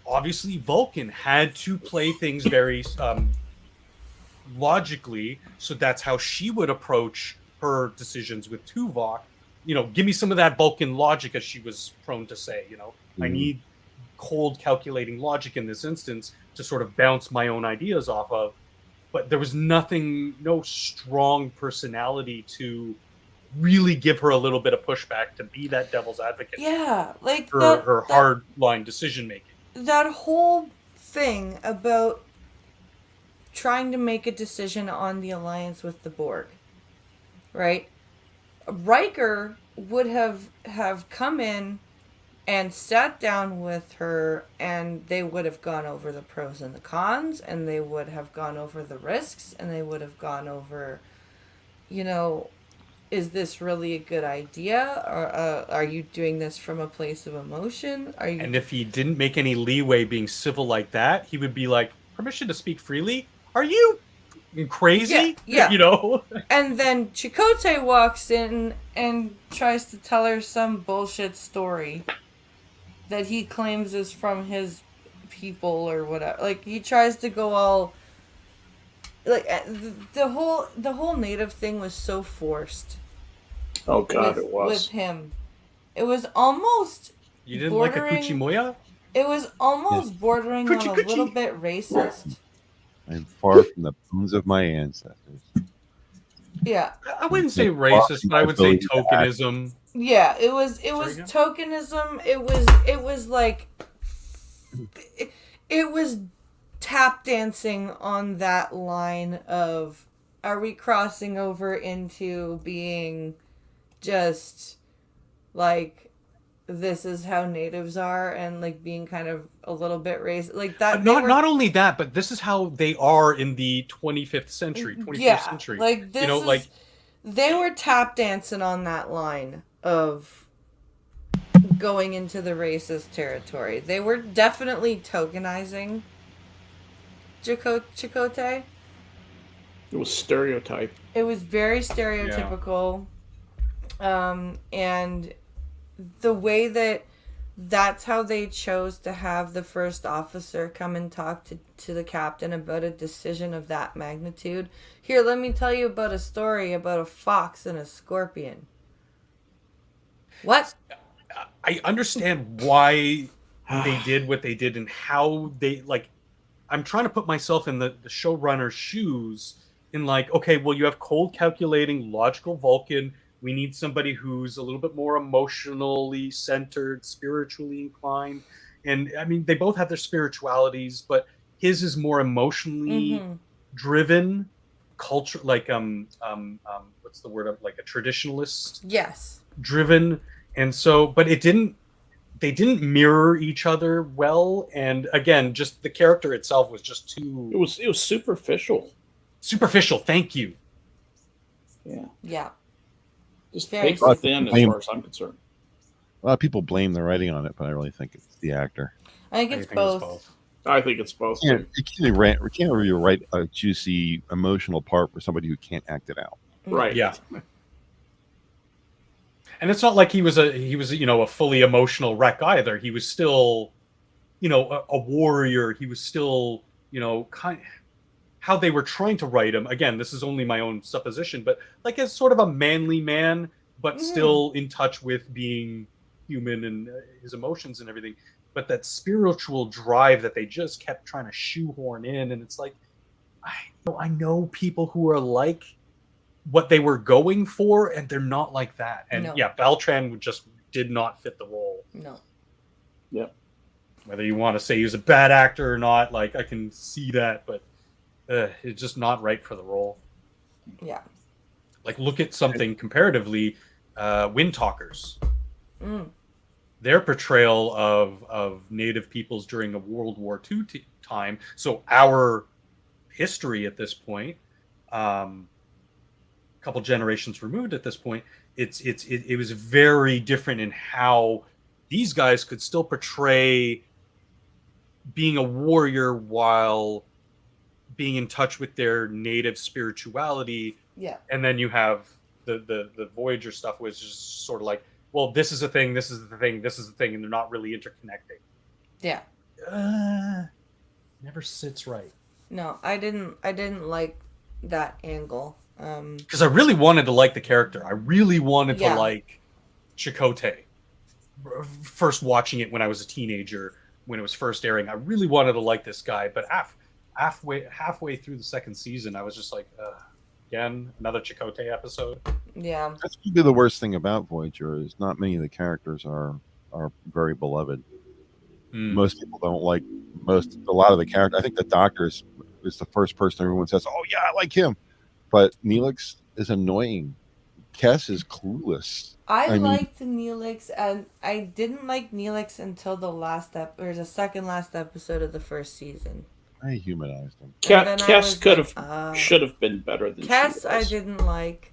obviously Vulcan, had to play things very logically, so that's how she would approach her decisions with Tuvok. You know, give me some of that Vulcan logic, as she was prone to say. You know, I need cold calculating logic in this instance to sort of bounce my own ideas off of. But there was no strong personality to really give her a little bit of pushback to be that devil's advocate. Yeah, like her hard line decision making. That whole thing about trying to make a decision on the alliance with the Borg, right? Riker would have come in and sat down with her, and they would have gone over the pros and the cons, and they would have gone over the risks, and they would have gone over, you know, is this really a good idea, or are you doing this from a place of emotion? Are you? And if he didn't make any leeway being civil like that, he would be like, permission to speak freely? Are you crazy? Yeah. You know? And then Chakotay walks in and tries to tell her some bullshit story that he claims is from his people or whatever. Like, he tries to go all... Like, the whole native thing was so forced. Oh, God, it was. With him. It was almost... You didn't like a Kuchi Moya? It was almost bordering on a little bit racist. I'm far from the bones of my ancestors. Yeah. I wouldn't say racist, but I would say tokenism. Yeah, it was tokenism. It was like it was tap dancing on that line of, are we crossing over into being just like, this is how natives are, and like being kind of a little bit racist, like that. Not only that, but this is how they are in the 25th century, 21st century. Like this, like they were tap dancing on that line of going into the racist territory. They were definitely tokenizing Chakotay. It was stereotype. It was very stereotypical. Yeah. And the way that's how they chose to have the first officer come and talk to the captain about a decision of that magnitude. Here, let me tell you about a story about a fox and a scorpion. What? I understand why they did what they did and how they, like, I'm trying to put myself in the showrunner's shoes in, like, okay, well, you have cold calculating logical Vulcan. We need somebody who's a little bit more emotionally centered, spiritually inclined. And I mean, they both have their spiritualities, but his is more emotionally driven, culture, like what's the word, like a traditionalist? Yes. Driven. And so, but they they didn't mirror each other well, and again, just the character itself was just too It was superficial. superficial. Thank you. Yeah, Yeah. just Very paper thin as blame- far as I'm concerned. A lot of people blame the writing on it, but I really think it's the actor. I think I it's think it was both. I think it's both. You can't really write a juicy emotional part for somebody who can't act it out. Right. Yeah. And it's not like he was a fully emotional wreck either. He was still, a warrior. He was still, how they were trying to write him. Again, this is only my own supposition, but like as sort of a manly man, but still in touch with being human and his emotions and everything. But that spiritual drive that they just kept trying to shoehorn in, and it's like, I know people who are like what they were going for, and they're not like that. And No. Beltran just did not fit the role. No. Whether you want to say he was a bad actor or not, like I can see that, but it's just not right for the role. Yeah. Like look at something comparatively, Windtalkers. Mm. Their portrayal of Native peoples during a World War II time, so our history at this point, couple generations removed at this point, it was very different in how these guys could still portray being a warrior while being in touch with their native spirituality. Yeah. And then you have the Voyager stuff was just sort of like, well, this is a thing, this is the thing, this is the thing, and they're not really interconnecting. Yeah. Never sits right. No, I didn't like that angle. Because I really wanted to like the character. I really wanted Yeah. to like Chakotay. First watching it when I was a teenager, when it was first airing, I really wanted to like this guy. But halfway through the second season, I was just like, again, another Chakotay episode. Yeah. That's maybe the worst thing about Voyager is not many of the characters are very beloved. Most people don't like a lot of the characters. I think the Doctor is the first person everyone says, "Oh yeah, I like him," but Neelix is annoying. Kes is clueless. I mean- liked Neelix, and I didn't like Neelix until the second last episode of the first season. I humanized him. And then I was Kes should have been better than Kes, she I was. didn't like.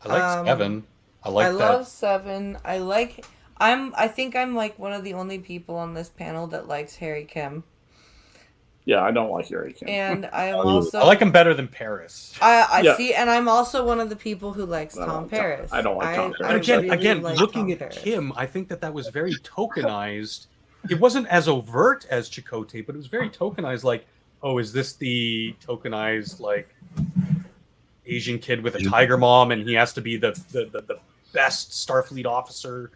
I like Seven. I like I that. love Seven. I think I'm like one of the only people on this panel that likes Harry Kim, Yeah, I don't like Harry Kim. and I'm Oh, also I like him better than Paris. I Yeah. see, and I'm also one of the people who likes I don't Tom like Tom- Paris. I don't like Tom But Paris. again, like looking Tom at Paris. Kim, I think that was very tokenized. It wasn't as overt as Chakotay, but it was very tokenized. Like, oh, is this the tokenized like Asian kid with a tiger mom, and he has to be the best Starfleet officer?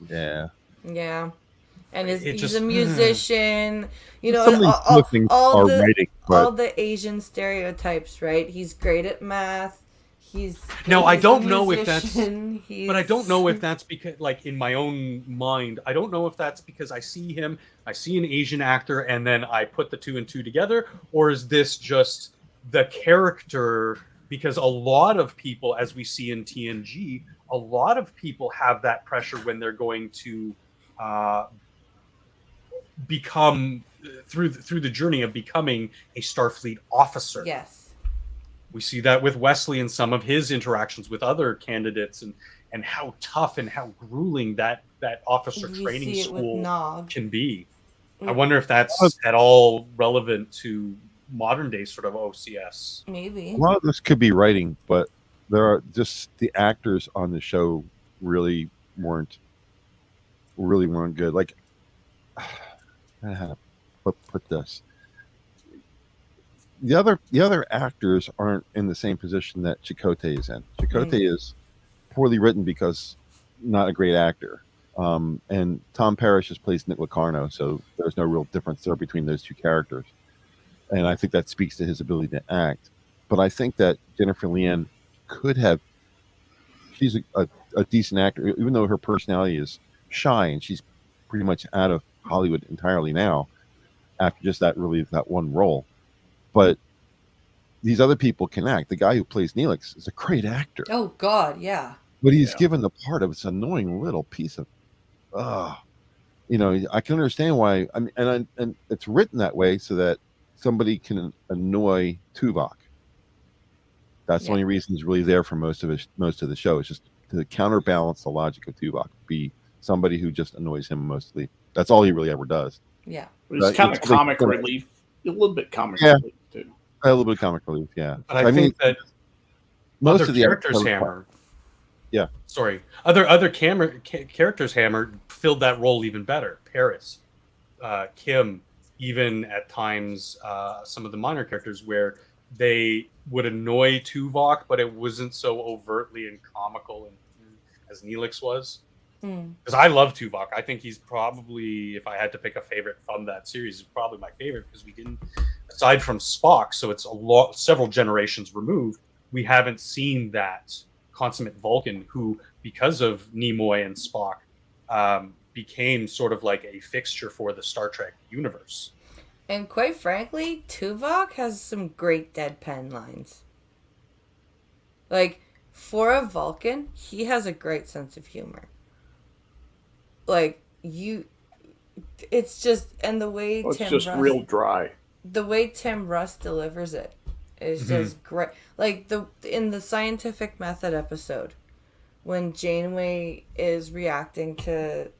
Yeah. Yeah, and It he's just- a musician. You know, Some of these all, things all are the writing, all but the Asian stereotypes, right? He's great at math. No, I he's a don't know if that's- musician, But I don't know if that's because, like, in my own mind, I don't know if that's because I see an Asian actor, and then I put the two and two together, or is this just the character? Because a lot of people, as we see in TNG, a lot of people have that pressure when they're going to become through the journey of becoming a Starfleet officer. Yes. We see that with Wesley and some of his interactions with other candidates, and how tough and how grueling that officer You training see it with school Nog. can be. I Mm. wonder if that's at all relevant to modern day sort of OCS. Maybe. a lot of this could be writing, but there are just the actors on the show really weren't good. Like, I don't know how to put this. The other actors aren't in the same position that Chakotay is in. Chakotay is poorly written because not a great actor. And Tom Paris just plays Nick Locarno, so there's no real difference there between those two characters. And I think that speaks to his ability to act. But I think that Jennifer Lien could have. She's a decent actor, even though her personality is shy, and she's pretty much out of Hollywood entirely now after just that one role. But these other people can act. The guy who plays Neelix is a great actor, Oh God, yeah. but he's Yeah. given the part of this annoying little piece of I can understand why. I mean, and it's written that way so that somebody can annoy Tuvok. That's the Yeah. only reason he's really there for most of the show. It's just to counterbalance the logic of Tuvok. Be somebody who just annoys him mostly. That's all he really ever does. Yeah. It's kind of it's like- comic relief, a little bit comic Yeah. relief too. A little bit of comic relief, yeah. But I think that most other of the characters episodes- hammer. Yeah. Sorry. Other characters hammer filled that role even better. Paris, Kim, even at times some of the minor characters where they would annoy Tuvok, but it wasn't so overtly and comical as Neelix was. Mm. Because I love Tuvok. I think he's probably, if I had to pick a favorite from that series, is probably my favorite because we didn't, aside from Spock, so it's several generations removed, we haven't seen that consummate Vulcan who, because of Nimoy and Spock, became sort of like a fixture for the Star Trek universe. And quite frankly, Tuvok has some great deadpan lines. Like, for a Vulcan, he has a great sense of humor. Like, it's just, and the way Well, it's Tim just Russ, real dry. the way Tim Russ delivers it is just great. Like, in the scientific method episode, when Janeway is reacting to,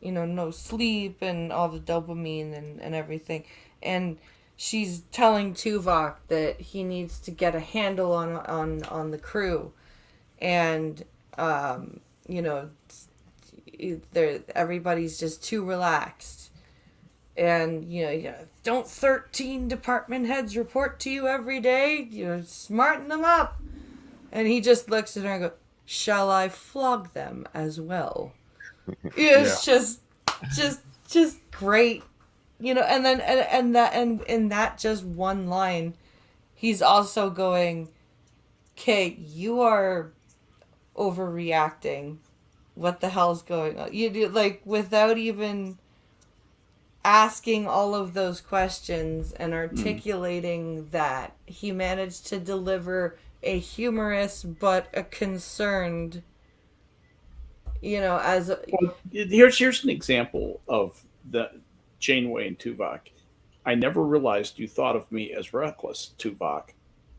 no sleep and all the dopamine and everything, and she's telling Tuvok that he needs to get a handle on the crew, and everybody's just too relaxed, and don't 13 department heads report to you every day? Smarten them up. And he just looks at her and goes, shall I flog them as well? It's just great, and then and in that just one line, he's also going, "Okay, you are overreacting. What the hell's going on?" You do, like, without even asking all of those questions and articulating that, he managed to deliver a humorous but a concerned, as Well, here's an example of the Janeway and Tuvok. I never realized you thought of me as reckless, Tuvok.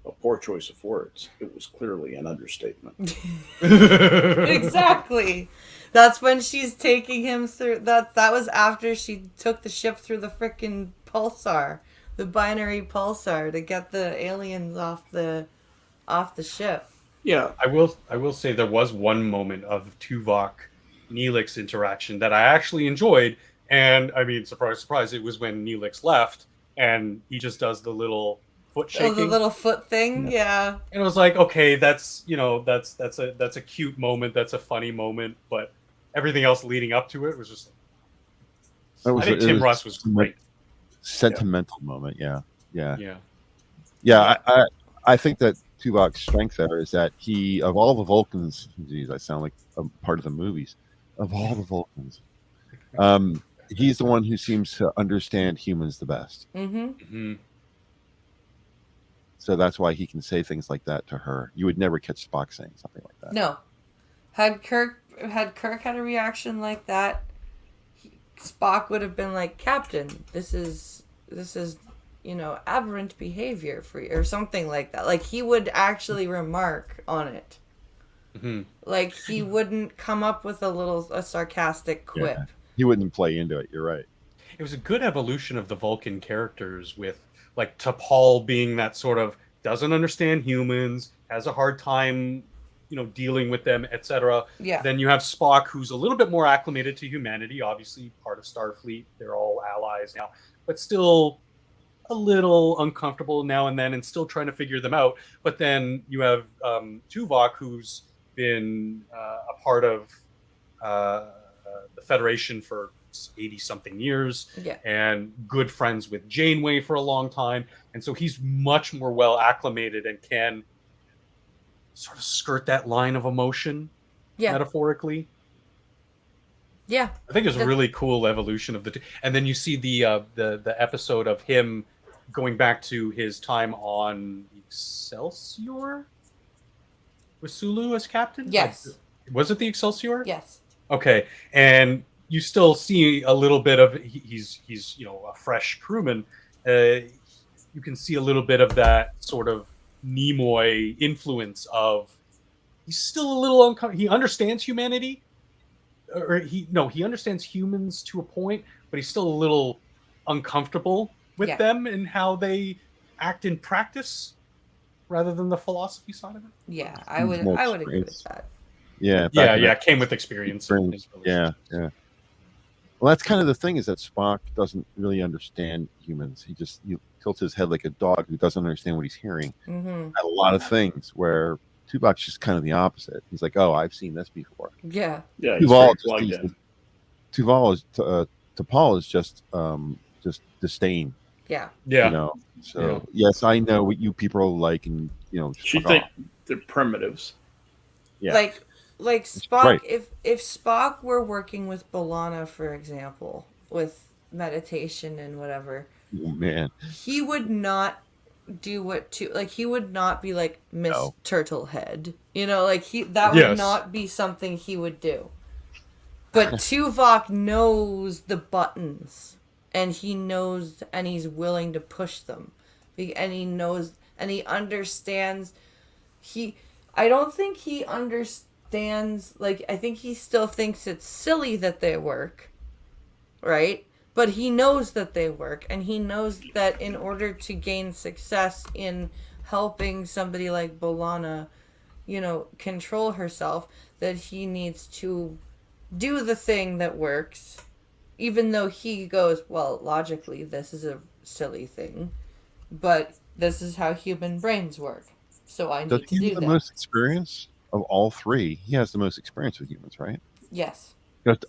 A poor choice of words. It was clearly an understatement. Exactly. That's when she's taking him through that was after she took the ship through the frickin' pulsar, the binary pulsar, to get the aliens off the ship. Yeah, I will say there was one moment of Tuvok Neelix interaction that I actually enjoyed, and I mean, surprise, surprise, it was when Neelix left, and he just does the little foot shaking. Oh, the little foot thing, yeah. And it was like, okay, that's a cute moment, that's a funny moment, but everything else leading up to it was just. I think Tim Russ was great. Sentimental moment, yeah. Yeah. I think that Tuvok's strength there is that he, of all the Vulcans, geez, I sound like a part of the movies. Of all the Vulcans, he's the one who seems to understand humans the best. Mm-hmm. Mm-hmm. So that's why he can say things like that to her. You would never catch Spock saying something like that. No. Had Kirk had a reaction like that, Spock would have been like, "Captain, this is aberrant behavior for you," or something like that. Like, he would actually remark on it. Mm-hmm. Like, he wouldn't come up with a sarcastic quip. Yeah. He wouldn't play into it. You're right. It was a good evolution of the Vulcan characters, with like T'Pol being that sort of doesn't understand humans, has a hard time, dealing with them, etc. Yeah. Then you have Spock, who's a little bit more acclimated to humanity, obviously part of Starfleet. They're all allies now, but still a little uncomfortable now and then, and still trying to figure them out. But then you have Tuvok, who's been a part of the Federation for 80-something years, Yeah. and good friends with Janeway for a long time, and so he's much more well acclimated and can sort of skirt that line of emotion, Yeah. metaphorically. Yeah. I think it's a really cool evolution of the two. And then you see the episode of him going back to his time on Excelsior with Sulu as captain. Yes. Was it the Excelsior? Yes. Okay, and you still see a little bit of he's a fresh crewman. You can see a little bit of that sort of Nimoy influence of he's still a little uncomfortable. He understands humanity, or he understands humans to a point, but he's still a little uncomfortable with them and how they act in practice rather than the philosophy side of it. Yeah, I would agree with that. Yeah, it came with experience. Yeah. Well, that's kind of the thing, is that Spock doesn't really understand humans. He tilts his head like a dog who doesn't understand what he's hearing. At a lot of things, where Tuvok's just kind of the opposite. He's like, "Oh, I've seen this before." Yeah. T'Pol is just disdain. Yeah. Yeah. So yes, I know what you people are like, and she think they're primitives. Yeah. Like Spock. Right. If Spock were working with B'Elanna, for example, with meditation and whatever, man, he would not do he would not be like Miss Turtlehead. Would not be something he would do. But Tuvok knows the buttons, and he knows, and he's willing to push them, and he knows, and he understands. I don't think he understands. I think he still thinks it's silly that they work, right? But he knows that they work, and he knows that in order to gain success in helping somebody like B'Elanna, control herself, that he needs to do the thing that works, even though he goes, well, logically, this is a silly thing, but this is how human brains work, so I need to do that. The most experience of all three? He has the most experience with humans, right? Yes.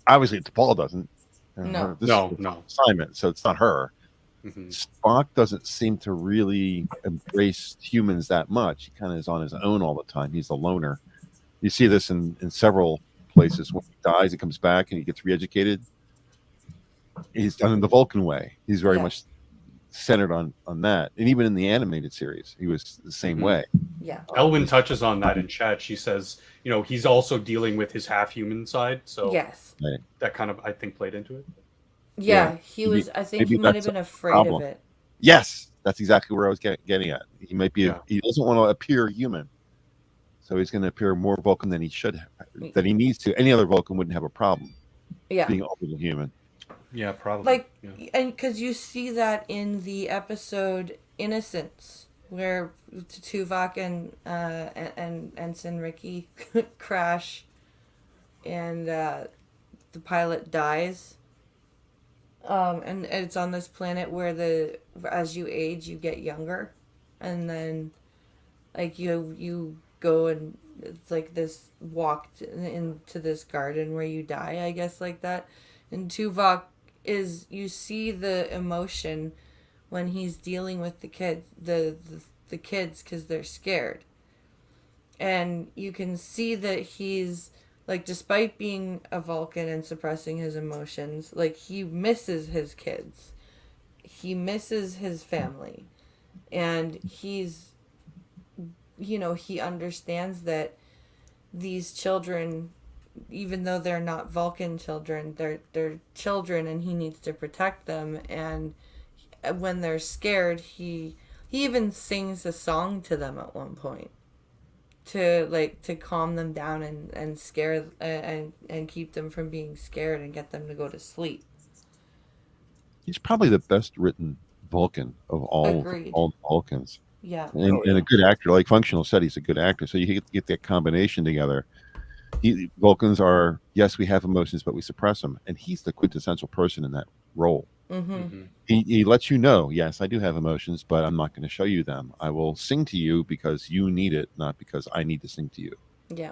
Obviously, T'Pol doesn't. No. Assignment, so it's not her. Spock doesn't seem to really embrace humans that much. He kind of is on his own all the time. He's the loner. You see this in several places. When he dies, he comes back and he gets re-educated. He's done in the Vulcan way. He's very much centered on that. And even in the animated series, he was the same way. Yeah. Elwyn touches on that in chat. She says, he's also dealing with his half-human side. So yes, that kind of, I think, played into it. Yeah, he was. I think he might have been afraid of it. Yes, that's exactly where I was getting at. He might be. He doesn't want to appear human, so he's going to appear more Vulcan than he should have, that he needs to. Any other Vulcan wouldn't have a problem. Yeah, being overly human. Yeah, probably. And because you see that in the episode Innocence, where Tuvok and Ensign Ricky crash, and the pilot dies. And it's on this planet where as you age, you get younger, and then, you go and it's like this walk into this garden where you die, I guess, like that. And Tuvok you see the emotion when he's dealing with the kids, the kids, because they're scared, and you can see that he's. Despite being a Vulcan and suppressing his emotions, he misses his kids. He misses his family. And he's, he understands that these children, even though they're not Vulcan children, they're children, and he needs to protect them. And when they're scared, he even sings a song to them at one point. To calm them down and scare and keep them from being scared and get them to go to sleep. He's probably the best written Vulcan of all Vulcans. Yeah, and a good actor. Like Functional said, he's a good actor. So you get that combination together. Vulcans are, yes, we have emotions, but we suppress them, and he's the quintessential person in that role. He lets you know, yes, I do have emotions, but I'm not going to show you them. I will sing to you because you need it, not because I need to sing to you. Yeah.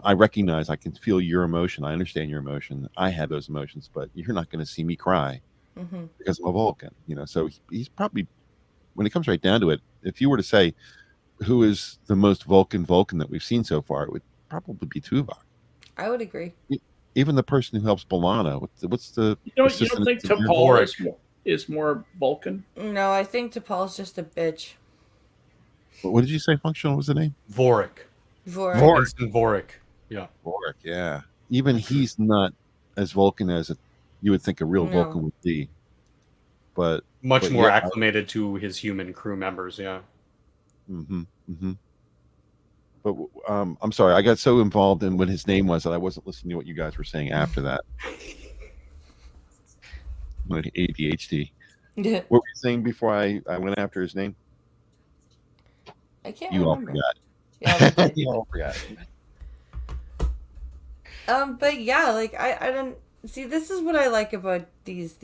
I recognize, I can feel your emotion. I understand your emotion. I have those emotions, but you're not going to see me cry because I'm a Vulcan. So he's probably, when it comes right down to it, if you were to say who is the most Vulcan that we've seen so far, it would probably be Tuvok. I would agree. Even the person who helps B'Elanna. What's the? You don't think T'Pol is more Vulcan? No, I think T'Pol's just a bitch. What did you say? Functional? What was the name? Vorik. Vorik. Vorik. Yeah. Vorik. Yeah. Even he's not as Vulcan as you would think a real No. Vulcan would be. But Much But more yeah. acclimated to his human crew members. Yeah. But I'm sorry, I got so involved in what his name was that I wasn't listening to what you guys were saying after that. My ADHD. Yeah. What were you saying before I went after his name? I can't You all remember. forgot. Yeah, we did. You all forgot. But yeah, like I don't see. This is what I like about these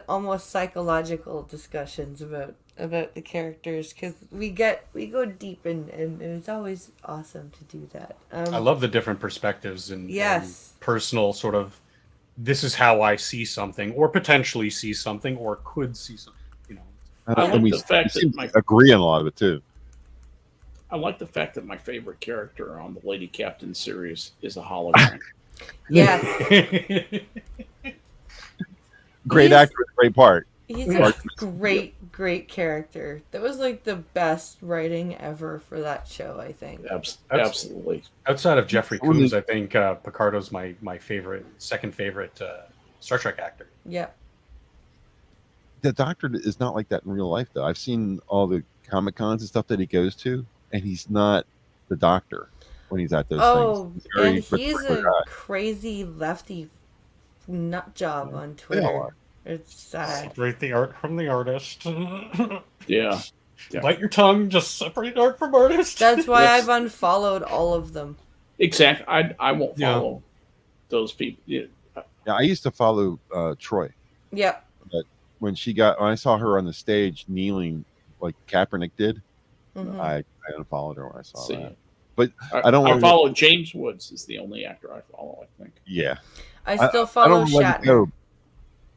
almost psychological discussions about the characters, because we go deep and it's always awesome to do that. I love the different perspectives and Yes. personal sort of. This is how I see something, or potentially see something, or could see something. You know, I like And the fact we seem that to agree on a lot of it too. I like the fact that my favorite character on the Lady Captain series is a hologram. Yes, Great He's- actor, with a great part. he's Yeah. a great character. That was like the best writing ever for that show, I think. Absolutely. outside of Jeffrey Only- Combs, I think Picardo's my second favorite Star Trek actor. Yep. The Doctor is not like that in real life, though. I've seen all the Comic Cons and stuff that he goes to, and he's not the Doctor when he's at those Oh, things. Very and he's regular a guy. crazy lefty nut job on They Twitter. all are. It's sad. Separate the art from the artist. Yeah. Bite your tongue. Just separate art from artist. That's why Yes. I've unfollowed all of them. Exactly. I won't Yeah. follow those people. Yeah. Yeah, I used to follow Troy Yep. when I saw her on the stage kneeling like Kaepernick did. Mhm. I unfollowed her when I saw See. that. But I don't I wanna- follow James Woods is the only actor I follow, I think. Yeah, I still follow I don't let it Shatner. go.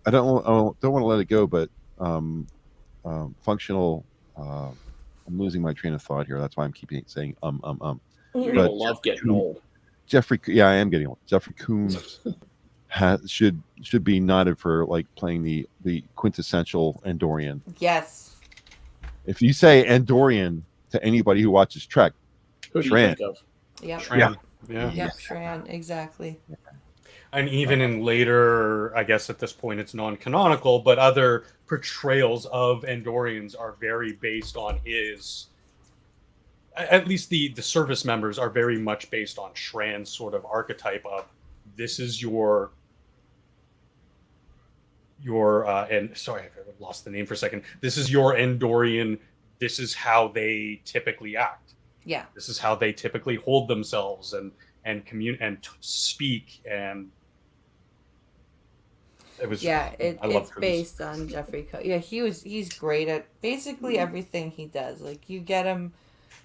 I don't want to let it go, but functional. I'm losing my train of thought here. That's why I'm keeping saying Mm-hmm. You're But gonna love getting old. Jeffrey. Yeah, I am getting old. Jeffrey Combs should be nodded for like playing the quintessential Andorian. Yes. If you say Andorian to anybody who watches Trek, Who do you Shran. think of? Yep. Shran. Yeah. Yep. Shran. Exactly. And even in later, I guess at this point it's non-canonical, but other portrayals of Andorians are very based on his. At least the service members are very much based on Shran's sort of archetype of this is your and sorry, I lost the name for a second. This is your Andorian. This is how they typically act. Yeah. This is how they typically hold themselves and speak, and it was Yeah. I love It's Combs. based on Jeffrey. Yeah. He's great at basically everything he does. Like you get him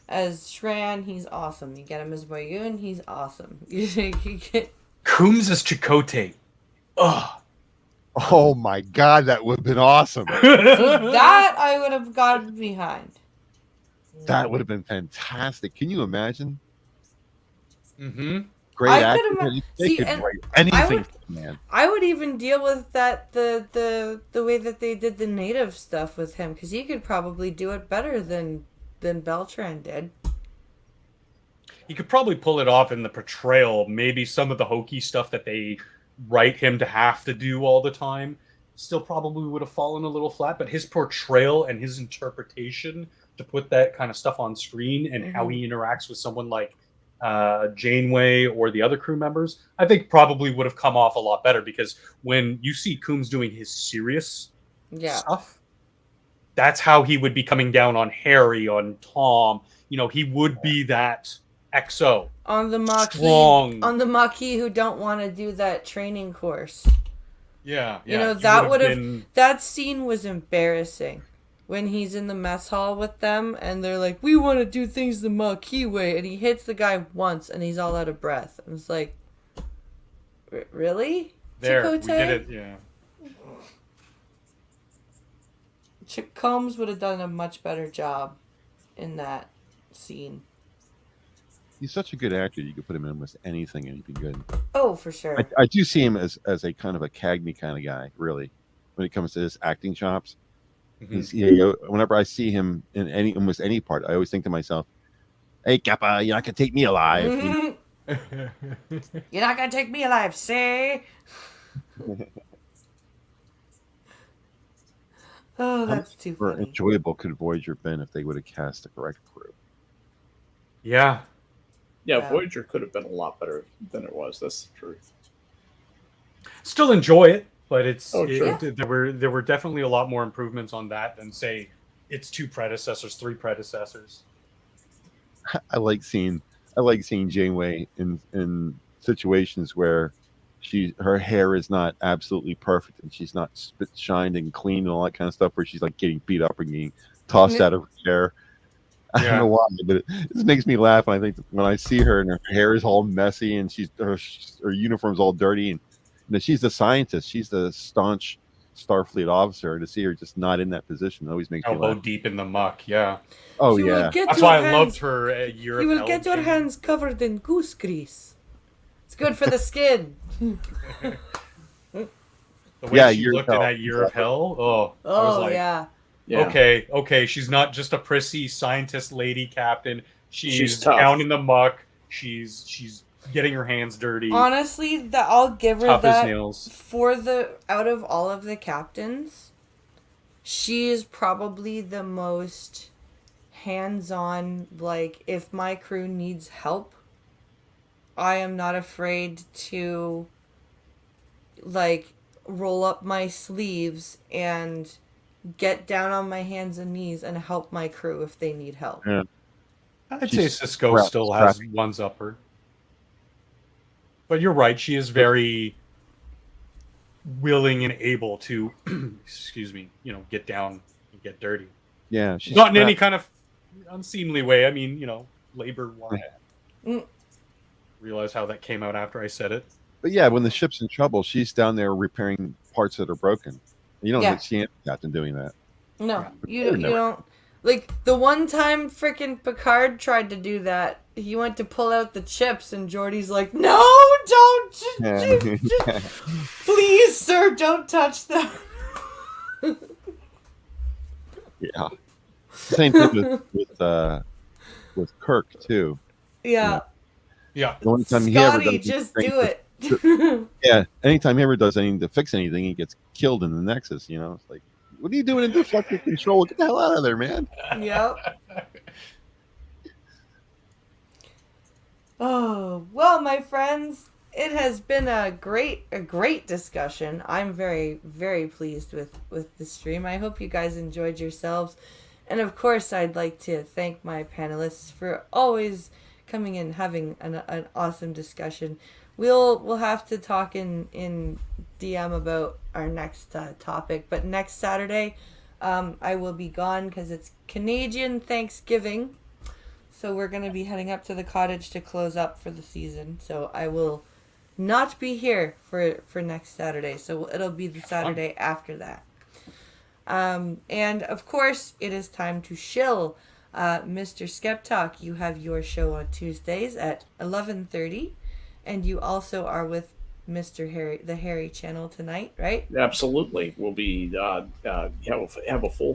as Shran, he's awesome. You get him as Bayun, he's awesome. You get Coombs as Chakotay. Ugh. oh my God, that would have been awesome. that I would have gotten behind. That would have been fantastic. Can you imagine? Mm-hmm. Great I actor. could ima- They see, could and write anything, would- for the man. I would even deal with that the way that they did the native stuff with him, because he could probably do it better than Beltran did. He could probably pull it off in the portrayal. Maybe some of the hokey stuff that they write him to have to do all the time still probably would have fallen a little flat. But his portrayal and his interpretation to put that kind of stuff on screen and how he interacts with someone like Janeway or the other crew members, I think probably would have come off a lot better, because when you see Coombs doing his serious Yeah. stuff, that's how he would be coming down on Harry, on Tom. You know, he would be that XO. On the Maquis, Strong. on the Maquis who don't want to do that training course. Yeah. You know, he that would have been- that scene was embarrassing. When he's in the mess hall with them and they're like, "We want to do things the Maquis way," and he hits the guy once and he's all out of breath. And it's like, really? there. We Chakotay? did it. Yeah. Combs would have done a much better job in that scene. He's such a good actor. You could put him in almost anything and he'd be good. Oh, for sure. I do see him as a kind of a Cagney kind of guy, really, when it comes to his acting chops. Mhm. He's, you know, whenever I see him in almost any part, I always think to myself, "Hey, Kappa, you're not gonna take me alive." Mhm. You're not gonna take me alive, say. Oh, How that's too Or funny. enjoyable could Voyager been if they would have cast the correct crew? Yeah. Yeah, Wow. Voyager could have been a lot better than it was. That's the truth. Still enjoy it, but Oh, sure. there were definitely a lot more improvements on that than say its three predecessors. I like seeing Janeway in situations where her hair is not absolutely perfect and she's not spit shined and clean and all that kind of stuff, where she's like getting beat up and getting tossed out of her chair. I don't Yeah. know why, but it just makes me laugh. And I think when I see her and her hair is all messy and her uniform's all dirty, and she's the scientist, she's the staunch Starfleet officer. To see her just not in that position always makes me Elbow laugh. deep in the muck. Yeah. Oh You will yeah, get That's your why I hands- loved her year You of will Hell get your thing. hands covered in goose grease. It's good for the skin. The way Yeah, she Year of looked in Hell. that Year of Hell. Oh, I was Oh like, yeah. Yeah. okay, she's not just a prissy scientist lady captain. She's tough. down in the muck. She's getting her hands dirty. Honestly, I'll give her Tough as that. nails. For out of all of the captains, she is probably the most hands-on. Like, if my crew needs help, I am not afraid to, like, roll up my sleeves and get down on my hands and knees and help my crew if they need help. Yeah. I'd She's say Cisco scrappy, still has scrappy. ones up her. But you're right, she is very willing and able to excuse me, get down and get dirty. yeah. She's Not in any scrappy. kind of unseemly way. I mean, labor wise. Mm. Realize how that came out after I said it. But yeah, when the ship's in trouble, she's down there repairing parts that are broken. You don't Yeah. see any captain doing that. No, Yeah. you don't. Like, the one time freaking Picard tried to do that, he went to pull out the chips, and Geordi's like, "No, don't! Please, sir, don't touch them." Yeah. Same thing with Kirk too. Yeah, Yeah. The only time he ever Scotty, does just anything do it. Yeah, anytime he ever does anything to fix anything, he gets killed in the Nexus. It's like, what are you doing in deflector control? Get the hell out of there, man! Yep. Oh, well, my friends, it has been a great discussion. I'm very, very pleased with the stream. I hope you guys enjoyed yourselves. And of course, I'd like to thank my panelists for always coming in, having an awesome discussion. We'll have to talk in DM about our next topic, but next Saturday, I will be gone because it's Canadian Thanksgiving. So we're going to be heading up to the cottage to close up for the season. So I will not be here for next Saturday. So it'll be the Saturday after that. And of course, it is time to shill. Mr. Skeptalk, you have your show on Tuesdays at 11:30, and you also are with Mr. Harry, the Harry Channel tonight, right? Absolutely. We'll be have a full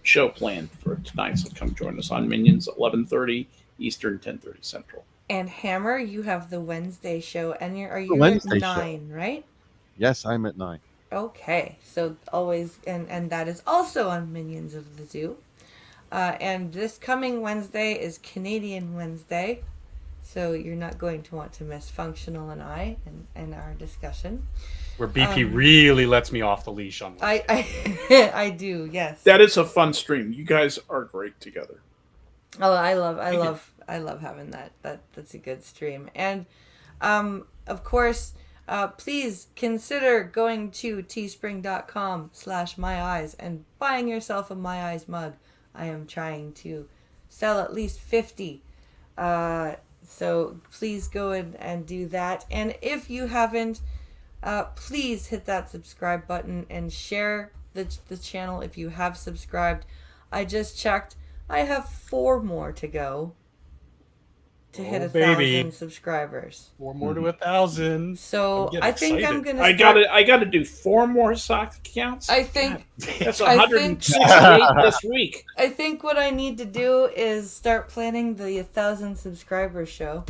show planned for tonight, so come join us on Minions at 11:30 Eastern, 10:30 Central. And Hammer, you have the Wednesday show, and you Wednesday at show. 9, right? Yes, I'm at 9. Okay, so always, and that is also on Minions of the Zoo. And this coming Wednesday is Canadian Wednesday, so you're not going to want to miss Functional and I and our discussion. Where BP really lets me off the leash on this. I do, yes. That is a fun stream. You guys are great together. Oh, I love having that. That's a good stream. And of course, please consider going to teespring.com/myeyes and buying yourself a My Eyes mug. I am trying to sell at least 50. So please go and do that. And if you haven't, please hit that subscribe button and share the channel if you have subscribed. I just checked. I have 4 more to go to hit 1,000 subscribers. 4 more to 1,000. So I'm getting I think I'm excited. gonna. I gotta do 4 more sock accounts. I think That's I 168 this week. I think what I need to do is start planning the 1,000 subscriber show.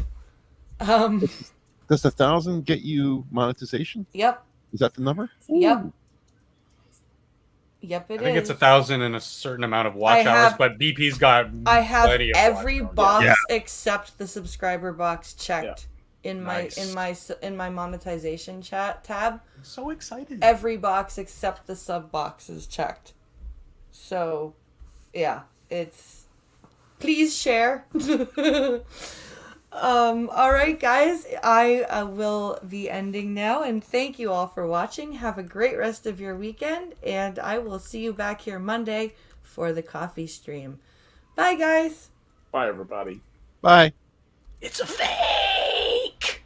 Does 1,000 get you monetization? Yep. Is that the number? Yep. Yep, I think it's 1,000 and a certain amount of watch I hours, have- but BP's got I have plenty of every watch hours. box Yeah. except the subscriber box checked in my Nice. in my monetization chat tab. I'm so excited. Every box except the sub box is checked. So, yeah, it's please share. All right, guys, I will be ending now, and thank you all for watching. Have a great rest of your weekend, and I will see you back here Monday for the coffee stream. Bye, guys. Bye, everybody. Bye. It's a fake.